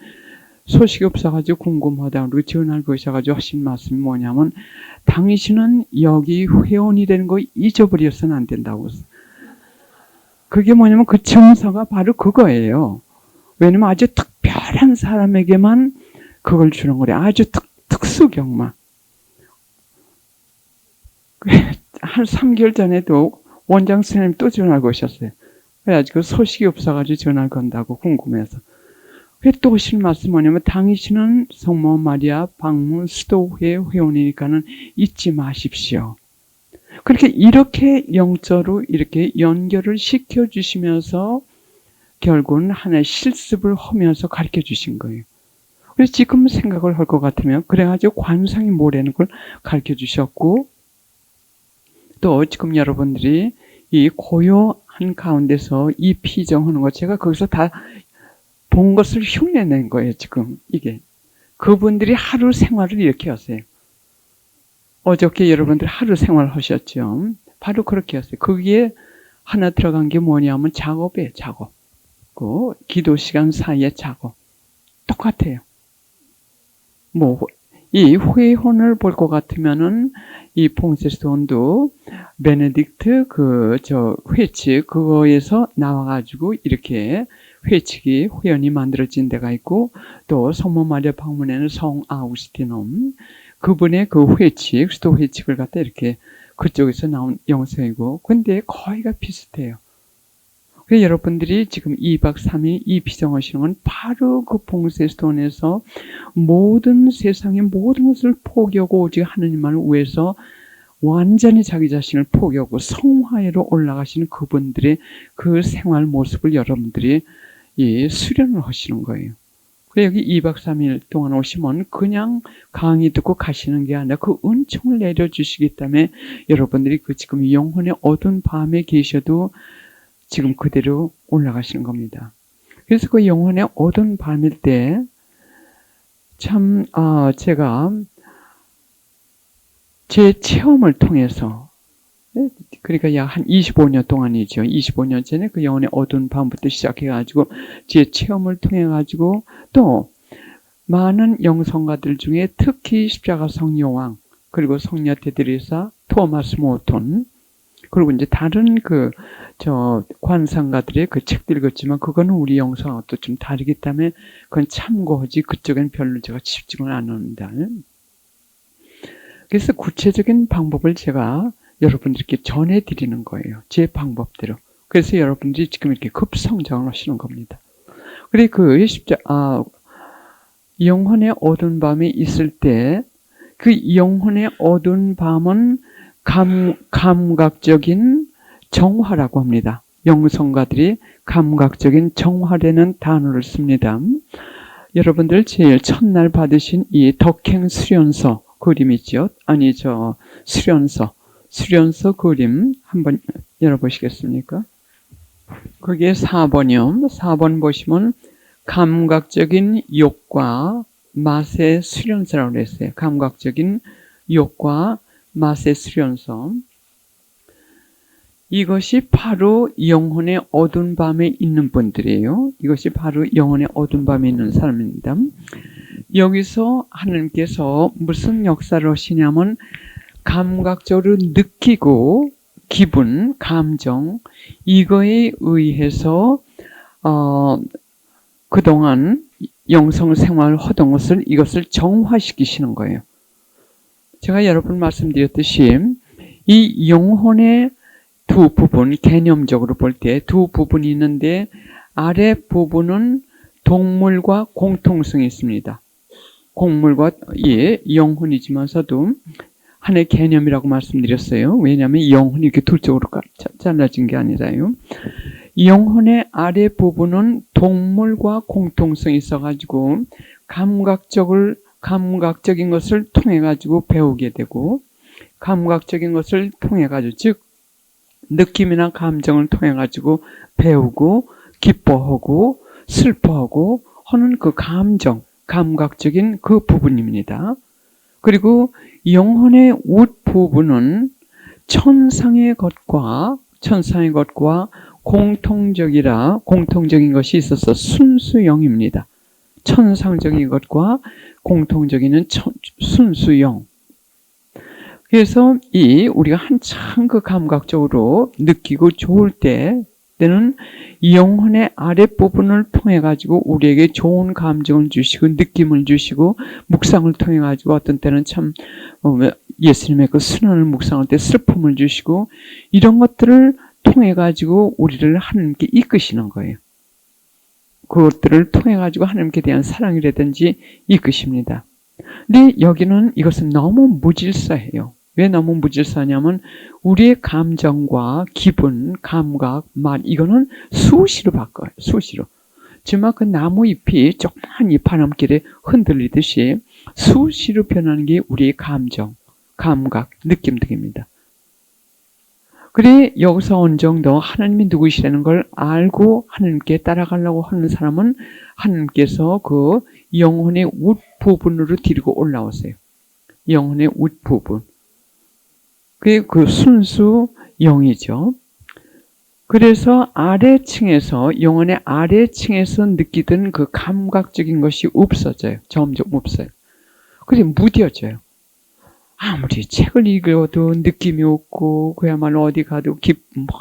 소식이 없어가지고 궁금하다고 그러고 전화를 거셔가지고 하신 말씀이 뭐냐면 당신은 여기 회원이 되는 거 잊어버려서는 안 된다고. 그게 뭐냐면 그 증서가 바로 그거예요. 왜냐면 아주 특별한 사람에게만 그걸 주는 거래. 아주 특수경만. 한 3개월 전에도 원장 선생님 또 전화를 거셨어요. 그래가지고 소식이 없어가지고 전화를 건다고 궁금해서. 또 하신 말씀 뭐냐면 당신은 성모 마리아 방문 수도회 회원이니까는 잊지 마십시오. 그렇게 이렇게 영적으로 이렇게 연결을 시켜주시면서 결국은 하나의 실습을 하면서 가르쳐 주신 거예요. 그래서 지금 생각을 할 것 같으면 그래가지고 관상이 뭐라는 걸 가르쳐 주셨고, 또 지금 여러분들이 이 고요한 가운데서 이 피정하는 것, 제가 거기서 다 본 것을 흉내낸 거예요. 지금 이게 그분들이 하루 생활을 이렇게 하세요. 어저께 여러분들 하루 생활 하셨죠. 바로 그렇게 했어요. 거기에 하나 들어간 게 뭐냐면 작업이에요. 작업. 그 기도 시간 사이에 작업. 똑같아요. 이 회혼을 볼 것 같으면은 이 퐁세스톤도 베네딕트 회칙 그거에서 나와가지고 이렇게 회연이 만들어진 데가 있고, 또 성모 마리아 방문에는 성 아우구스티놈 그분의 그 회칙, 수도 회칙을 갖다 이렇게 그쪽에서 나온 영성이고, 근데 거의가 비슷해요. 그래서 여러분들이 지금 2박 3일 이 피정하시는 건 바로 그 퐁세스톤에서 모든 세상의 모든 것을 포기하고 오직 하느님만을 위해서 완전히 자기 자신을 포기하고 성화회로 올라가시는 그분들의 그 생활 모습을 여러분들이 수련을 하시는 거예요. 그래서 여기 2박 3일 동안 오시면 그냥 강의 듣고 가시는 게 아니라 그 은총을 내려주시기 때문에 여러분들이 그 지금 영혼의 어두운 밤에 계셔도 지금 그대로 올라가시는 겁니다. 그래서 그 영혼의 어두운 밤일 때 참 제가 제 체험을 통해서, 그러니까 약 한 25년 동안이죠. 25년 전에 그 영혼의 어두운 밤부터 시작해가지고 제 체험을 통해가지고 또 많은 영성가들 중에 특히 십자가성 요왕, 그리고 성녀 테드리사, 토마스 모톤, 그리고 이제 다른 관상가들의 그 책들 읽었지만 그거는 우리 영성하고 또 좀 다르기 때문에 그건 참고하지 그쪽엔 별로 제가 집중을 안 합니다. 그래서 구체적인 방법을 제가 여러분들께 전해드리는 거예요. 제 방법대로. 그래서 여러분들이 지금 이렇게 급성장을 하시는 겁니다. 그래, 영혼의 어두운 밤에 있을 때, 그 영혼의 어두운 밤은 감각적인 정화라고 합니다. 영성가들이 감각적인 정화라는 단어를 씁니다. 여러분들 제일 첫날 받으신 이 덕행 수련서 그림 있죠? 수련서 그림 한번 열어보시겠습니까? 거기에 4번이요. 4번 보시면 감각적인 욕과 맛의 수련서라고 했어요. 감각적인 욕과 맛의 수련서. 이것이 바로 영혼의 어두운 밤에 있는 분들이에요. 이것이 바로 영혼의 어두운 밤에 있는 사람입니다. 여기서 하나님께서 무슨 역사를 하시냐면 감각적으로 느끼고 기분, 감정, 이거에 의해서 그동안 영성생활을 하던 것을 이것을 정화시키시는 거예요. 제가 여러 번 말씀드렸듯이 이 영혼의 두 부분, 개념적으로 볼 때 두 부분이 있는데 아래 부분은 동물과 공통성이 있습니다. 곡물과 영혼이지만서도 하나의 개념이라고 말씀드렸어요. 왜냐하면 영혼이 이렇게 둘 쪽으로 잘라진 게 아니라요. 영혼의 아래 부분은 동물과 공통성이 있어가지고 감각적인 것을 통해가지고 배우게 되고, 감각적인 것을 통해가지고, 즉 느낌이나 감정을 통해가지고 배우고 기뻐하고 슬퍼하고 하는 그 감각적인 그 부분입니다. 그리고 영혼의 윗부분은 천상의 것과 공통적인 것이 있어서 순수영입니다. 천상적인 것과 공통적인 순수영. 그래서 우리가 한참 그 감각적으로 느끼고 좋을 때는 영혼의 아랫부분을 통해 가지고 우리에게 좋은 감정을 주시고 느낌을 주시고, 묵상을 통해 가지고 어떤 때는 참 예수님의 그 순환을 묵상할 때 슬픔을 주시고, 이런 것들을 통해 가지고 우리를 하나님께 이끄시는 거예요. 그것들을 통해 가지고 하나님께 대한 사랑이라든지 이끄십니다. 근데 여기는 이것은 너무 무질서해요. 왜 너무 무질서하냐면 우리의 감정과 기분, 감각, 맛 이거는 수시로 바꿔요. 수시로. 정말 그 나무 잎이 조그만 잎바람길에 흔들리듯이 수시로 변하는 게 우리의 감정, 감각, 느낌 등입니다. 그래 여기서 어느 정도 하나님이 누구시라는 걸 알고 하나님께 따라가려고 하는 사람은 하나님께서 그 영혼의 윗부분으로 데리고 올라오세요. 영혼의 윗부분. 그게 그 순수 영이죠. 그래서 아래층에서 영혼의 아래층에서 느끼던 그 감각적인 것이 없어져요. 점점 없어요. 그래 무뎌져요. 아무리 책을 읽어도 느낌이 없고 그야말로 어디 가도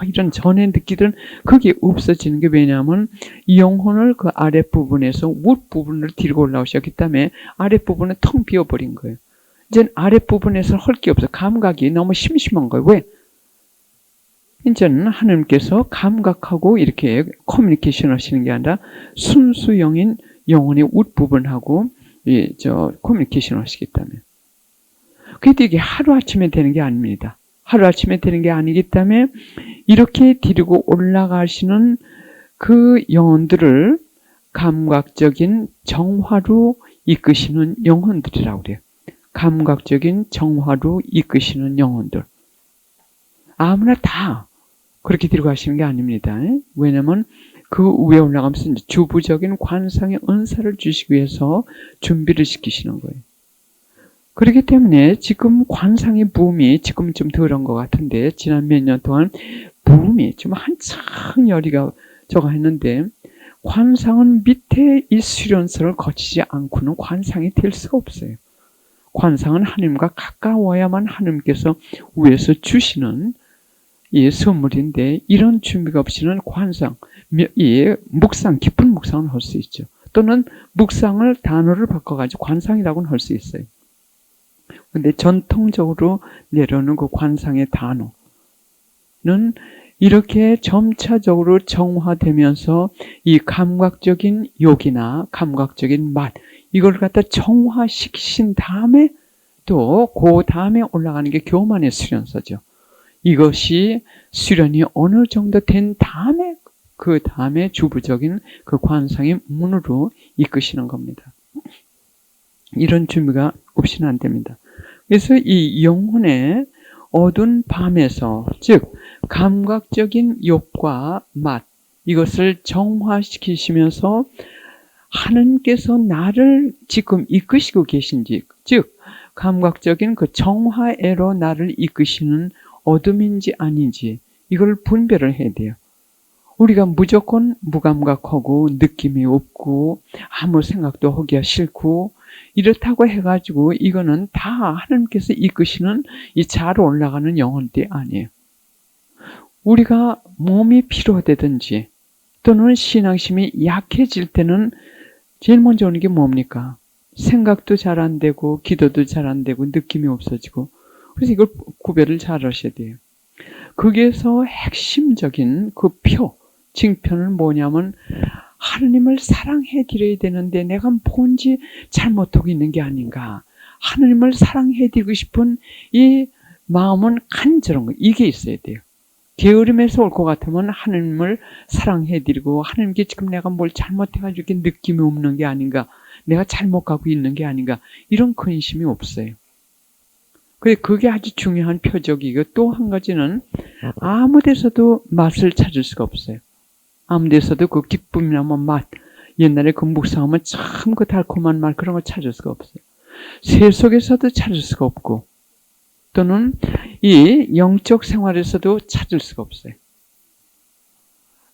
이런 전에 느끼던 그게 없어지는 게 왜냐하면 이 영혼을 그 아랫부분에서 윗부분으로 데리고 올라오셨기 때문에 아랫부분은 텅 비어버린 거예요. 이제 아랫부분에서 할 게 없어. 감각이 너무 심심한 거예요. 왜? 이제는 하나님께서 감각하고 이렇게 커뮤니케이션 하시는 게 아니라 순수 영인 영혼의 윗부분하고 커뮤니케이션 하시기 때문에. 그래도 이게 하루아침에 되는 게 아닙니다. 하루아침에 되는 게 아니기 때문에 이렇게 데리고 올라가시는 그 영혼들을 감각적인 정화로 이끄시는 영혼들이라고 그래요. 감각적인 정화로 이끄시는 영혼들. 아무나 다 그렇게 데리고 가시는 게 아닙니다. 왜냐하면 그 위에 올라가면서 주부적인 관상의 은사를 주시기 위해서 준비를 시키시는 거예요. 그렇기 때문에 지금 관상의 붐이 지금 좀 덜한 것 같은데 지난 몇 년 동안 붐이 좀 한창 열이가 저거 했는데 관상은 밑에 이 수련서를 거치지 않고는 관상이 될 수가 없어요. 관상은 하나님과 가까워야만 하나님께서 위에서 주시는 이 선물인데 이런 준비가 없이는 관상, 이 묵상, 깊은 묵상을 할 수 있죠. 또는 묵상을 단어를 바꿔가지고 관상이라고는 할 수 있어요. 근데 전통적으로 내려오는 그 관상의 단어는 이렇게 점차적으로 정화되면서 이 감각적인 욕이나 감각적인 맛 이걸 갖다 정화시키신 다음에 또 그 다음에 올라가는 게 교만의 수련서죠. 이것이 수련이 어느 정도 된 다음에 그 다음에 주부적인 그 관상의 문으로 이끄시는 겁니다. 이런 준비가 없이는 안 됩니다. 그래서 이 영혼의 어두운 밤에서 즉 감각적인 욕과 맛 이것을 정화시키시면서 하나님께서 나를 지금 이끄시고 계신지 즉 감각적인 그 정화애로 나를 이끄시는 어둠인지 아닌지 이걸 분별을 해야 돼요. 우리가 무조건 무감각하고 느낌이 없고 아무 생각도 하기가 싫고 이렇다고 해가지고 이거는 다 하나님께서 이끄시는 이 잘 올라가는 영혼들이 아니에요. 우리가 몸이 피로되든지 또는 신앙심이 약해질 때는 제일 먼저 오는 게 뭡니까? 생각도 잘 안 되고 기도도 잘 안 되고 느낌이 없어지고 그래서 이걸 구별을 잘 하셔야 돼요. 거기에서 핵심적인 그 징표는 뭐냐면 하나님을 사랑해 드려야 되는데 내가 뭔지 잘못하고 있는 게 아닌가. 하나님을 사랑해 드리고 싶은 이 마음은 간절한 거 이게 있어야 돼요. 게으름에서 올 것 같으면 하나님을 사랑해 드리고 하나님께 지금 내가 뭘 잘못해가지고 이렇게 느낌이 없는 게 아닌가. 내가 잘못 가고 있는 게 아닌가. 이런 근심이 없어요. 그게 아주 중요한 표적이고 또 한 가지는 아무 데서도 맛을 찾을 수가 없어요. 아무 데서도 그 기쁨이나 맛, 옛날에 그 묵상하면 참 그 달콤한 맛 그런 걸 찾을 수가 없어요. 새 속에서도 찾을 수가 없고 또는 이 영적 생활에서도 찾을 수가 없어요.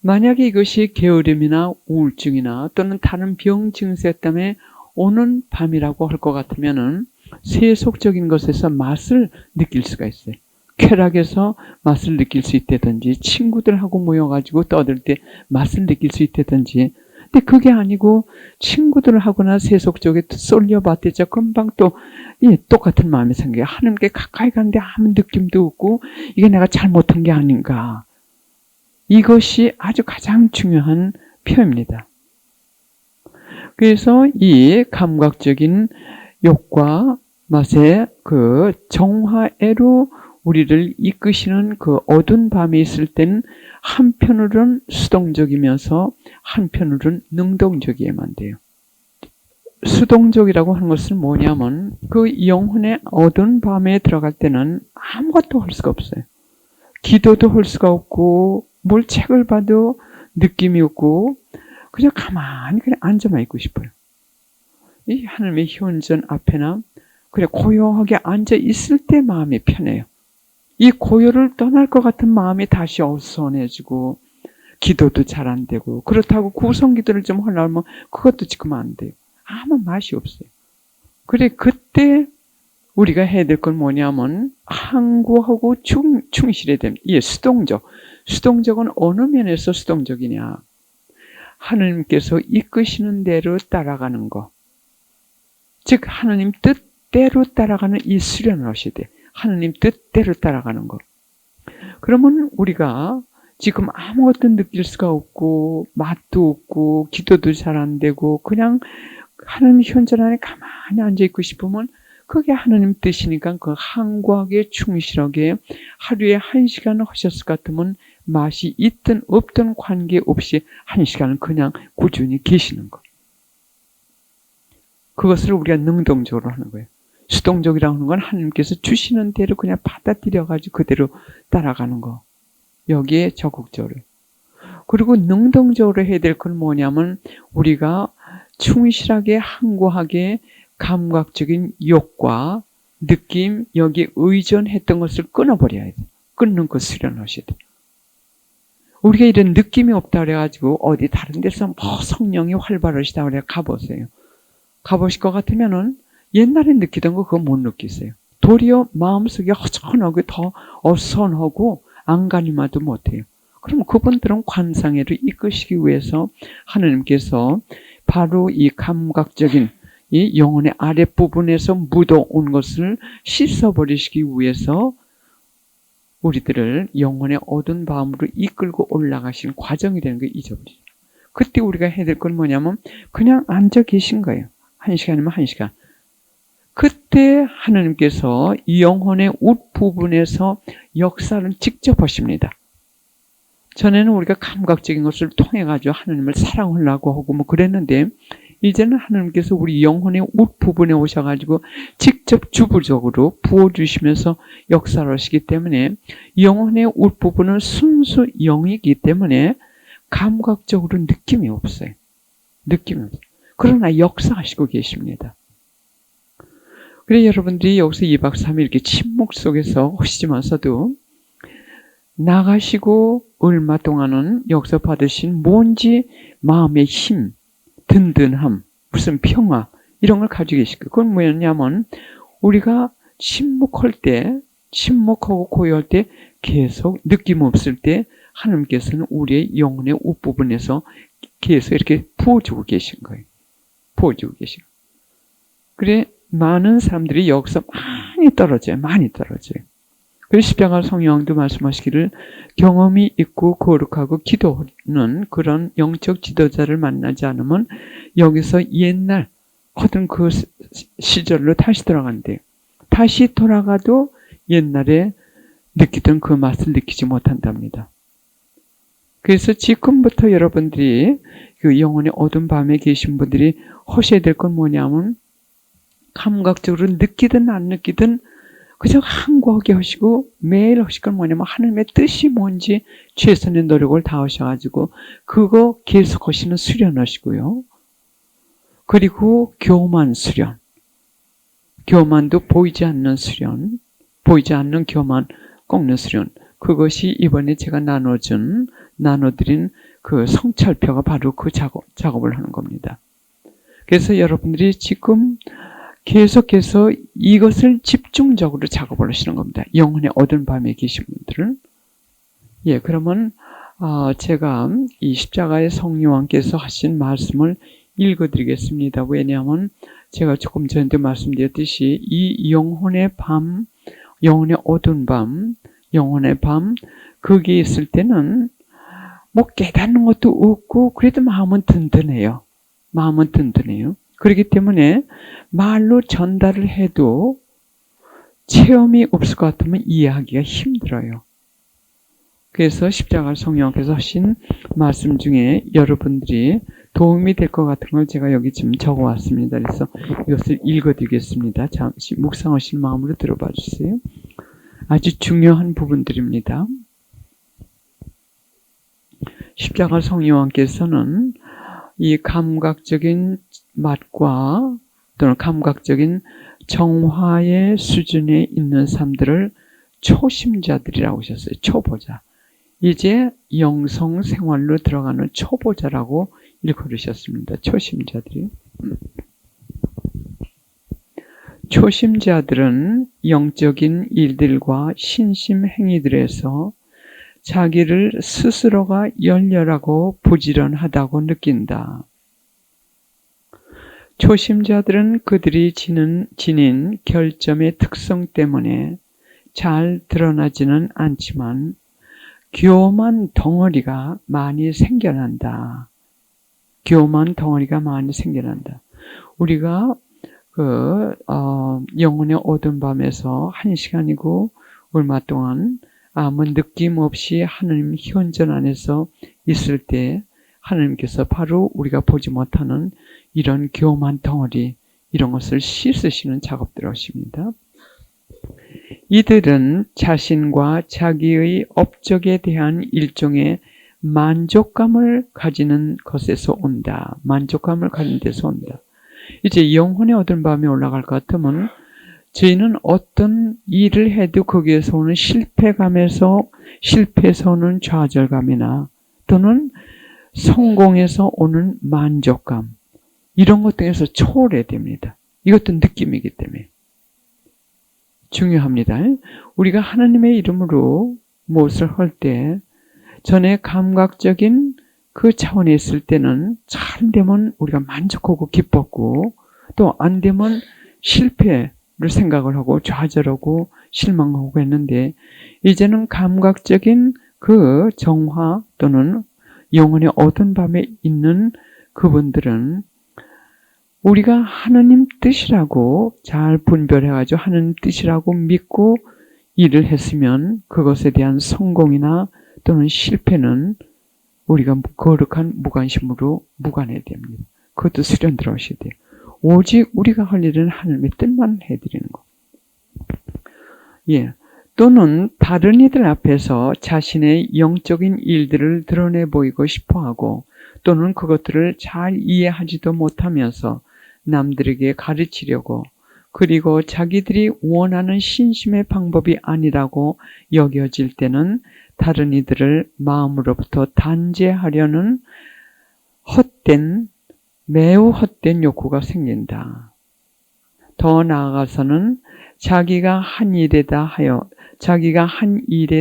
만약에 이것이 게으름이나 우울증이나 또는 다른 병 증세 때문에 오는 밤이라고 할 것 같으면은 세속적인 것에서 맛을 느낄 수가 있어요. 쾌락에서 맛을 느낄 수 있다든지 친구들하고 모여가지고 떠들 때 맛을 느낄 수 있다든지 근데 그게 아니고 친구들하고나 세속적에 쏠려봤대자 금방 또 똑같은 마음이 생겨요. 하나님께 가까이 가는데 아무 느낌도 없고 이게 내가 잘못한 게 아닌가. 이것이 아주 가장 중요한 표입니다. 그래서 이 감각적인 욕과 맛의 그 정화애로 우리를 이끄시는 그 어두운 밤에 있을 때는 한편으로는 수동적이면서 한편으로는 능동적이어야만 돼요. 수동적이라고 하는 것은 뭐냐면 그 영혼의 어두운 밤에 들어갈 때는 아무것도 할 수가 없어요. 기도도 할 수가 없고 뭘 책을 봐도 느낌이 없고 그냥 가만히 그냥 앉아만 있고 싶어요. 이 하나님의 현전 앞에나 그냥 고요하게 앉아 있을 때 마음이 편해요. 이 고요를 떠날 것 같은 마음이 다시 어수선해지고 기도도 잘 안 되고 그렇다고 구성기도를 좀 하려면 그것도 지금 안 돼요. 아무 맛이 없어요. 그래 그때 우리가 해야 될 건 뭐냐면 항구하고 충실해야 됩니다. 이게 수동적. 수동적은 어느 면에서 수동적이냐. 하나님께서 이끄시는 대로 따라가는 거. 즉 하나님 뜻대로 따라가는 이 수련을 하셔야 돼요. 하나님 뜻대로 따라가는 거. 그러면 우리가 지금 아무것도 느낄 수가 없고 맛도 없고 기도도 잘 안 되고 그냥 하나님 현존 안에 가만히 앉아있고 싶으면 그게 하나님 뜻이니까 그 항구하게 충실하게 하루에 1시간 하셨을 것 같으면 맛이 있든 없든 관계없이 1시간을 그냥 꾸준히 계시는 거. 그것을 우리가 능동적으로 하는 거예요. 수동적이라고 하는 건 하나님께서 주시는 대로 그냥 받아들여가지고 그대로 따라가는 거. 여기에 적극적으로. 그리고 능동적으로 해야 될 건 뭐냐면 우리가 충실하게 항구하게 감각적인 욕과 느낌, 여기에 의존했던 것을 끊어버려야 돼. 끊는 그 수련을 하셔야 돼. 우리가 이런 느낌이 없다 그래가지고 어디 다른 데서 뭐 성령이 활발하시다 그래 가보세요. 가보실 것 같으면은 옛날에 느끼던 거 그거 못 느끼세요. 도리어 마음속에 허전하고 더 어선하고 안간힘하도 못해요. 그럼 그분들은 관상회로 이끄시기 위해서 하나님께서 바로 이 감각적인 이 영혼의 아랫부분에서 묻어온 것을 씻어버리시기 위해서 우리들을 영혼의 어두운 밤으로 이끌고 올라가신 과정이 되는 거 잊어버리죠. 그때 우리가 해야 될 건 뭐냐면 그냥 앉아 계신 거예요. 1시간이면 1시간. 그때 하나님께서 이 영혼의 웃부분에서 역사를 직접 하십니다. 전에는 우리가 감각적인 것을 통해 가지고 하나님을 사랑하려고 하고 뭐 그랬는데 이제는 하나님께서 우리 영혼의 웃부분에 오셔가지고 직접 주부적으로 부어주시면서 역사를 하시기 때문에 영혼의 웃부분은 순수 영이기 때문에 감각적으로 느낌이 없어요. 느낌이 없어요. 그러나 역사하시고 계십니다. 그래 여러분들이 여기서 2박 3일 이렇게 침묵 속에서 하시지만서도 나가시고 얼마 동안은 여기서 받으신 뭔지 마음의 힘, 든든함, 무슨 평화 이런 걸 가지고 계실 거예요. 그건 뭐였냐면 우리가 침묵할 때, 침묵하고 고요할 때 계속 느낌 없을 때 하나님께서는 우리의 영혼의 웃부분에서 계속 이렇게 부어주고 계신 거예요. 부어주고 계신 거예요. 그래 많은 사람들이 여기서 많이 떨어져요. 그래서 십자가 성령도 말씀하시기를 경험이 있고 거룩하고 기도하는 그런 영적 지도자를 만나지 않으면 여기서 옛날 하던 그 시절로 다시 돌아간대요. 다시 돌아가도 옛날에 느끼던 그 맛을 느끼지 못한답니다. 그래서 지금부터 여러분들이 그 영혼의 어두운 밤에 계신 분들이 하셔야 될 건 뭐냐면 감각적으로 느끼든 안 느끼든 그저 항구하게 하시고 매일 하실 건 뭐냐면 하나님의 뜻이 뭔지 최선의 노력을 다하셔가지고 그거 계속 하시는 수련하시고요. 그리고 교만 수련. 교만도 보이지 않는 수련. 보이지 않는 교만 꺾는 수련. 그것이 이번에 제가 나눠드린 그 성찰표가 바로 그 작업을 하는 겁니다. 그래서 여러분들이 지금 계속해서 이것을 집중적으로 작업을 하시는 겁니다. 영혼의 어두운 밤에 계신 분들은. 예, 그러면 제가 이 십자가의 성령왕께서 하신 말씀을 읽어드리겠습니다. 왜냐하면 제가 조금 전에도 말씀드렸듯이 이 영혼의 밤, 영혼의 어두운 밤, 영혼의 밤 거기에 있을 때는 뭐 깨닫는 것도 없고 그래도 마음은 든든해요. 마음은 든든해요. 그렇기 때문에 말로 전달을 해도 체험이 없을 것 같으면 이해하기가 힘들어요. 그래서 십자가 성령께서 하신 말씀 중에 여러분들이 도움이 될 것 같은 걸 제가 여기 지금 적어왔습니다. 그래서 이것을 읽어드리겠습니다. 잠시 묵상하실 마음으로 들어봐 주세요. 아주 중요한 부분들입니다. 십자가 성령께서는 이 감각적인 맛과 또는 감각적인 정화의 수준에 있는 사람들을 초심자들이라고 하셨어요. 초보자. 이제 영성 생활로 들어가는 초보자라고 일컬으셨습니다. 초심자들이. 초심자들은 영적인 일들과 신심 행위들에서 자기를 스스로가 열렬하고 부지런하다고 느낀다. 초심자들은 그들이 지닌 결점의 특성 때문에 잘 드러나지는 않지만 교만 덩어리가 많이 생겨난다. 교만 덩어리가 많이 생겨난다. 우리가 영혼의 어두운 밤에서 1시간이고 얼마 동안 아무 느낌 없이 하나님 현존 안에서 있을 때 하나님께서 바로 우리가 보지 못하는 이런 교만 덩어리, 이런 것을 씻으시는 작업들을 하십니다. 이들은 자신과 자기의 업적에 대한 일종의 만족감을 가지는 것에서 온다. 만족감을 가진 데서 온다. 이제 영혼의 어두운 밤에 올라갈 것 같으면 저희는 어떤 일을 해도 거기에서 오는 실패에서 오는 좌절감이나 또는 성공에서 오는 만족감, 이런 것 등에서 초월해야 됩니다. 이것도 느낌이기 때문에 중요합니다. 우리가 하나님의 이름으로 무엇을 할 때 전에 감각적인 그 차원에 있을 때는 잘 되면 우리가 만족하고 기뻤고, 또 안 되면 실패를 생각을 하고 좌절하고 실망하고 했는데, 이제는 감각적인 그 정화 또는 영혼의 어두운 밤에 있는 그분들은 우리가 하나님 뜻이라고 잘 분별해가지고 하나님 뜻이라고 믿고 일을 했으면 그것에 대한 성공이나 또는 실패는 우리가 거룩한 무관심으로 무관해야 됩니다. 그것도 수련 들어오셔야 돼요. 오직 우리가 할 일은 하나님의 뜻만 해드리는 거. 예. 또는 다른 이들 앞에서 자신의 영적인 일들을 드러내 보이고 싶어하고, 또는 그것들을 잘 이해하지도 못하면서 남들에게 가르치려고, 그리고 자기들이 원하는 신심의 방법이 아니라고 여겨질 때는 다른 이들을 마음으로부터 단죄하려는 매우 헛된 욕구가 생긴다. 더 나아가서는 자기가 한 일에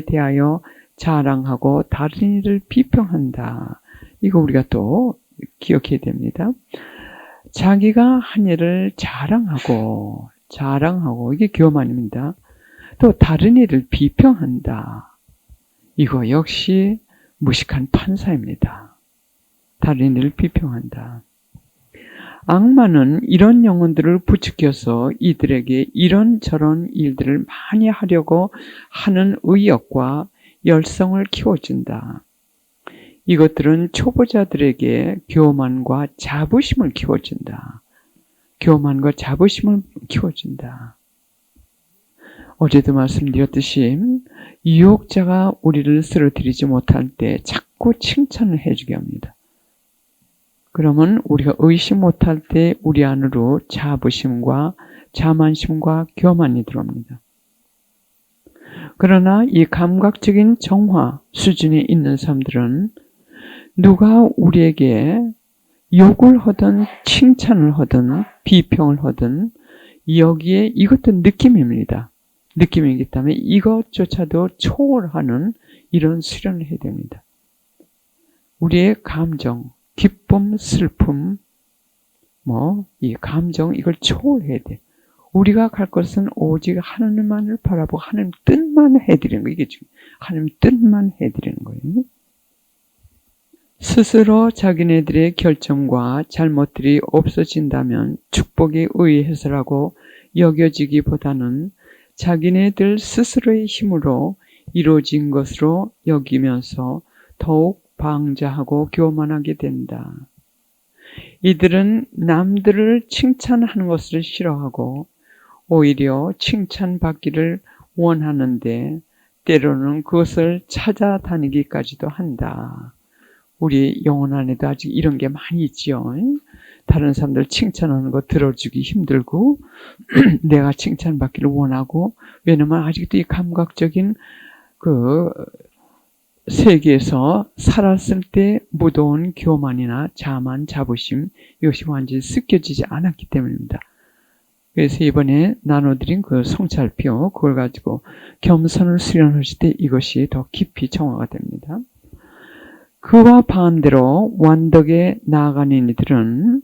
대하여 자랑하고 다른 일을 비평한다. 이거 우리가 또 기억해야 됩니다. 자기가 한 일을 자랑하고 이게 교만입니다. 또 다른 일을 비평한다. 이거 역시 무식한 판사입니다. 다른 일을 비평한다. 악마는 이런 영혼들을 부추겨서 이들에게 이런저런 일들을 많이 하려고 하는 의욕과 열성을 키워준다. 이것들은 초보자들에게 교만과 자부심을 키워준다. 교만과 자부심을 키워준다. 어제도 말씀드렸듯이 유혹자가 우리를 쓰러뜨리지 못할 때 자꾸 칭찬을 해주게 합니다. 그러면 우리가 의식 못할 때 우리 안으로 자부심과 자만심과 교만이 들어옵니다. 그러나 이 감각적인 정화 수준에 있는 사람들은 누가 우리에게 욕을 하든 칭찬을 하든 비평을 하든 여기에 이것도 느낌입니다. 느낌이기 때문에 이것조차도 초월하는 이런 수련을 해야 됩니다. 우리의 감정, 기쁨, 슬픔, 이 감정, 이걸 초월해야 돼. 우리가 갈 것은 오직 하나님만을 바라보고 하나님 뜻만 해드리는 거. 이게 지금 하나님 뜻만 해드리는 거예요. 스스로 자기네들의 결정과 잘못들이 없어진다면 축복에 의해서라고 여겨지기보다는 자기네들 스스로의 힘으로 이루어진 것으로 여기면서 더욱 방자하고 교만하게 된다. 이들은 남들을 칭찬하는 것을 싫어하고 오히려 칭찬받기를 원하는데 때로는 그것을 찾아다니기까지도 한다. 우리 영혼 안에도 아직 이런 게 많이 있지요. 다른 사람들 칭찬하는 거 들어주기 힘들고 내가 칭찬받기를 원하고, 왜냐면 아직도 이 감각적인 그 세계에서 살았을 때 묻어온 교만이나 자만, 자부심, 이것이 완전히 습겨지지 않았기 때문입니다. 그래서 이번에 나눠드린 그 성찰표, 그걸 가지고 겸손을 수련하실 때 이것이 더 깊이 정화가 됩니다. 그와 반대로 완덕에 나아가는 이들은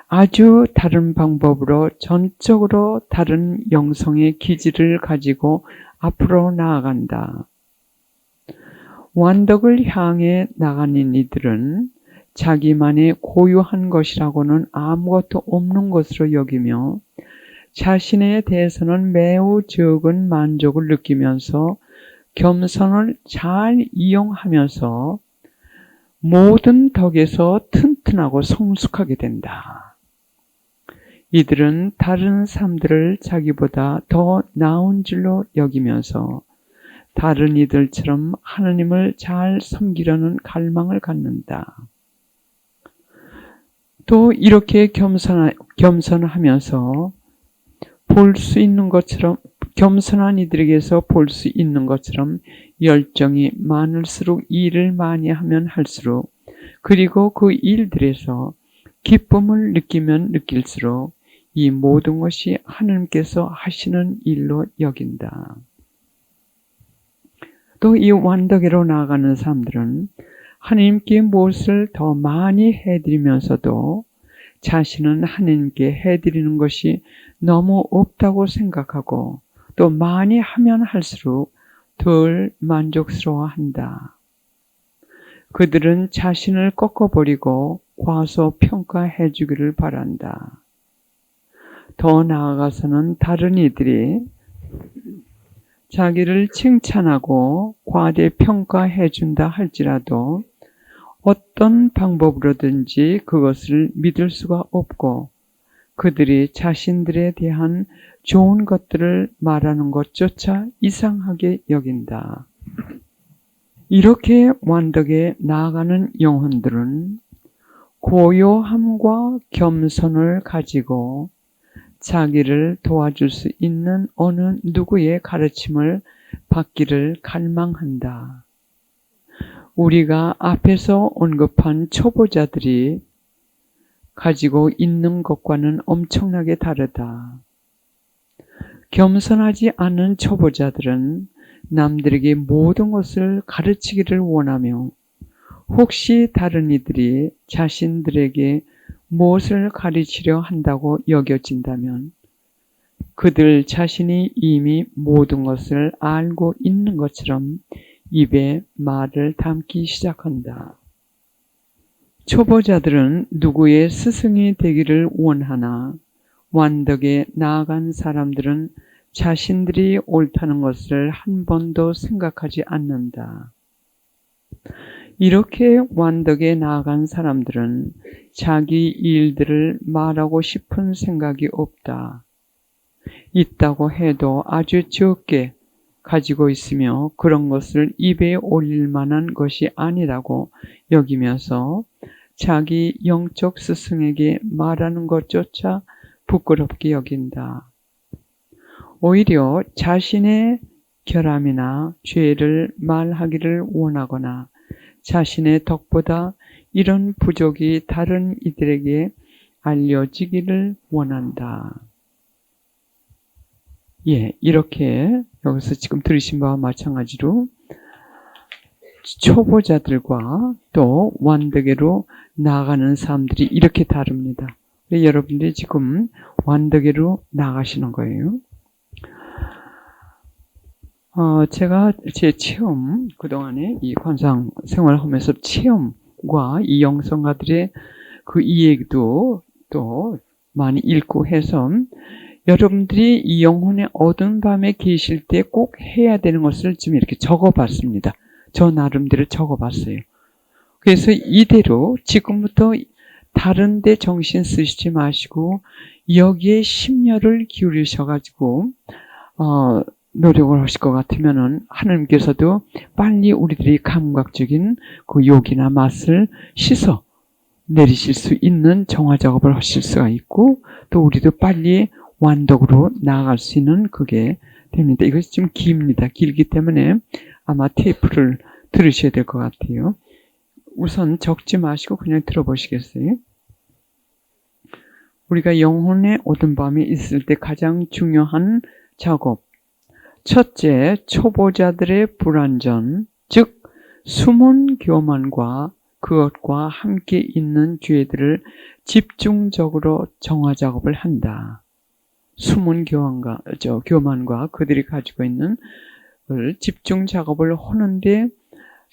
아주 다른 방법으로 전적으로 다른 영성의 기질을 가지고 앞으로 나아간다. 완덕을 향해 나가는 이들은 자기만의 고유한 것이라고는 아무것도 없는 것으로 여기며 자신에 대해서는 매우 적은 만족을 느끼면서 겸손을 잘 이용하면서 모든 덕에서 튼튼하고 성숙하게 된다. 이들은 다른 사람들을 자기보다 더 나은 줄로 여기면서 다른 이들처럼 하나님을 잘 섬기려는 갈망을 갖는다. 또 이렇게 겸손하면서 볼 수 있는 것처럼, 겸손한 이들에게서 볼 수 있는 것처럼 열정이 많을수록 일을 많이 하면 할수록, 그리고 그 일들에서 기쁨을 느끼면 느낄수록 이 모든 것이 하나님께서 하시는 일로 여긴다. 또 이 완덕으로 나아가는 사람들은 하나님께 무엇을 더 많이 해드리면서도 자신은 하나님께 해드리는 것이 너무 없다고 생각하고 또 많이 하면 할수록 덜 만족스러워한다. 그들은 자신을 꺾어버리고 과소평가해 주기를 바란다. 더 나아가서는 다른 이들이 자기를 칭찬하고 과대평가해 준다 할지라도 어떤 방법으로든지 그것을 믿을 수가 없고 그들이 자신들에 대한 좋은 것들을 말하는 것조차 이상하게 여긴다. 이렇게 완덕에 나아가는 영혼들은 고요함과 겸손을 가지고 자기를 도와줄 수 있는 어느 누구의 가르침을 받기를 갈망한다. 우리가 앞에서 언급한 초보자들이 가지고 있는 것과는 엄청나게 다르다. 겸손하지 않은 초보자들은 남들에게 모든 것을 가르치기를 원하며 혹시 다른 이들이 자신들에게 무엇을 가르치려 한다고 여겨진다면 그들 자신이 이미 모든 것을 알고 있는 것처럼 입에 말을 담기 시작한다. 초보자들은 누구의 스승이 되기를 원하나 완덕에 나아간 사람들은 자신들이 옳다는 것을 한 번도 생각하지 않는다. 이렇게 완덕에 나아간 사람들은 자기 일들을 말하고 싶은 생각이 없다. 있다고 해도 아주 적게 가지고 있으며 그런 것을 입에 올릴 만한 것이 아니라고 여기면서 자기 영적 스승에게 말하는 것조차 부끄럽게 여긴다. 오히려 자신의 결함이나 죄를 말하기를 원하거나 자신의 덕보다 이런 부족이 다른 이들에게 알려지기를 원한다. 이렇게 여기서 지금 들으신 바와 마찬가지로 초보자들과 또 완덕에로 나아가는 사람들이 이렇게 다릅니다. 여러분들이 지금 완덕에로 나가시는 거예요. 제가 제 체험, 그동안에 이 관상 생활하면서 체험, 책과 이 영성가들의 그 이야기도 또 많이 읽고 해서 여러분들이 이 영혼의 어두운 밤에 계실 때 꼭 해야 되는 것을 지금 이렇게 적어봤습니다. 저 나름대로 적어봤어요. 그래서 이대로 지금부터 다른 데 정신 쓰시지 마시고 여기에 심려를 기울이셔가지고 노력을 하실 것 같으면은 하나님께서도 빨리 우리들이 감각적인 그 욕이나 맛을 씻어 내리실 수 있는 정화 작업을 하실 수가 있고 또 우리도 빨리 완덕으로 나아갈 수 있는 그게 됩니다. 이것이 좀 깁니다. 길기 때문에 아마 테이프를 들으셔야 될 것 같아요. 우선 적지 마시고 그냥 들어보시겠어요? 우리가 영혼의 어두운 밤에 있을 때 가장 중요한 작업. 첫째, 초보자들의 불완전, 즉 숨은 교만과 그것과 함께 있는 죄들을 집중적으로 정화 작업을 한다. 숨은 교만과 그들이 가지고 있는 집중 작업을 하는데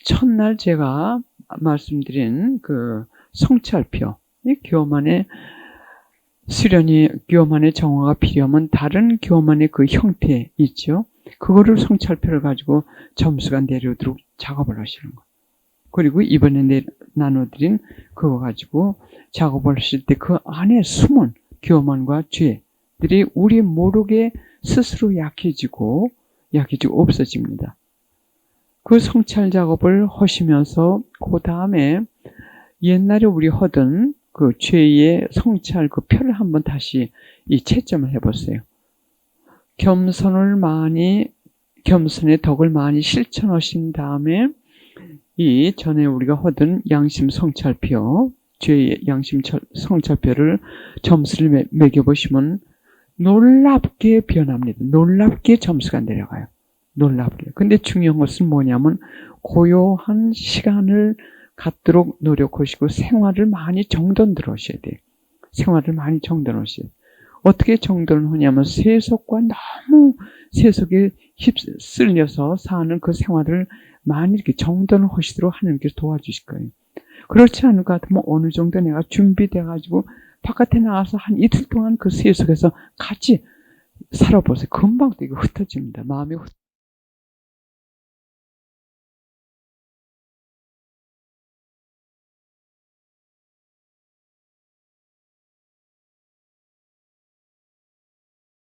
첫날 제가 말씀드린 그 성찰표, 이 교만의 수련이 교만의 정화가 필요하면 다른 교만의 그 형태 있죠. 그거를 성찰표를 가지고 점수가 내려오도록 작업을 하시는 거예요. 그리고 이번에 나눠드린 그거 가지고 작업을 하실 때 그 안에 숨은 교만과 죄들이 우리 모르게 스스로 약해지고 없어집니다. 그 성찰 작업을 하시면서 그 다음에 옛날에 우리 하던 그 죄의 성찰 그 표를 한번 다시 이 채점을 해보세요. 겸손의 덕을 많이 실천하신 다음에 이 전에 우리가 하던 양심 성찰표, 죄의 양심 성찰표를 점수를 매겨보시면 놀랍게 변합니다. 놀랍게 점수가 내려가요. 놀랍게. 근데 중요한 것은 뭐냐면 고요한 시간을 갖도록 노력하시고 생활을 많이 정돈들어 하셔야 돼요. 생활을 많이 정돈하셔야 돼요. 어떻게 정돈을 하냐면 세속과 너무 세속에 휩쓸려서 사는 그 생활을 많이 이렇게 정돈을 하시도록 하나님께서 도와주실 거예요. 그렇지 않을 것 같으면 어느 정도 내가 준비돼가지고 바깥에 나가서 한 이틀 동안 그 세속에서 같이 살아보세요. 금방 또 이거 흩어집니다. 마음이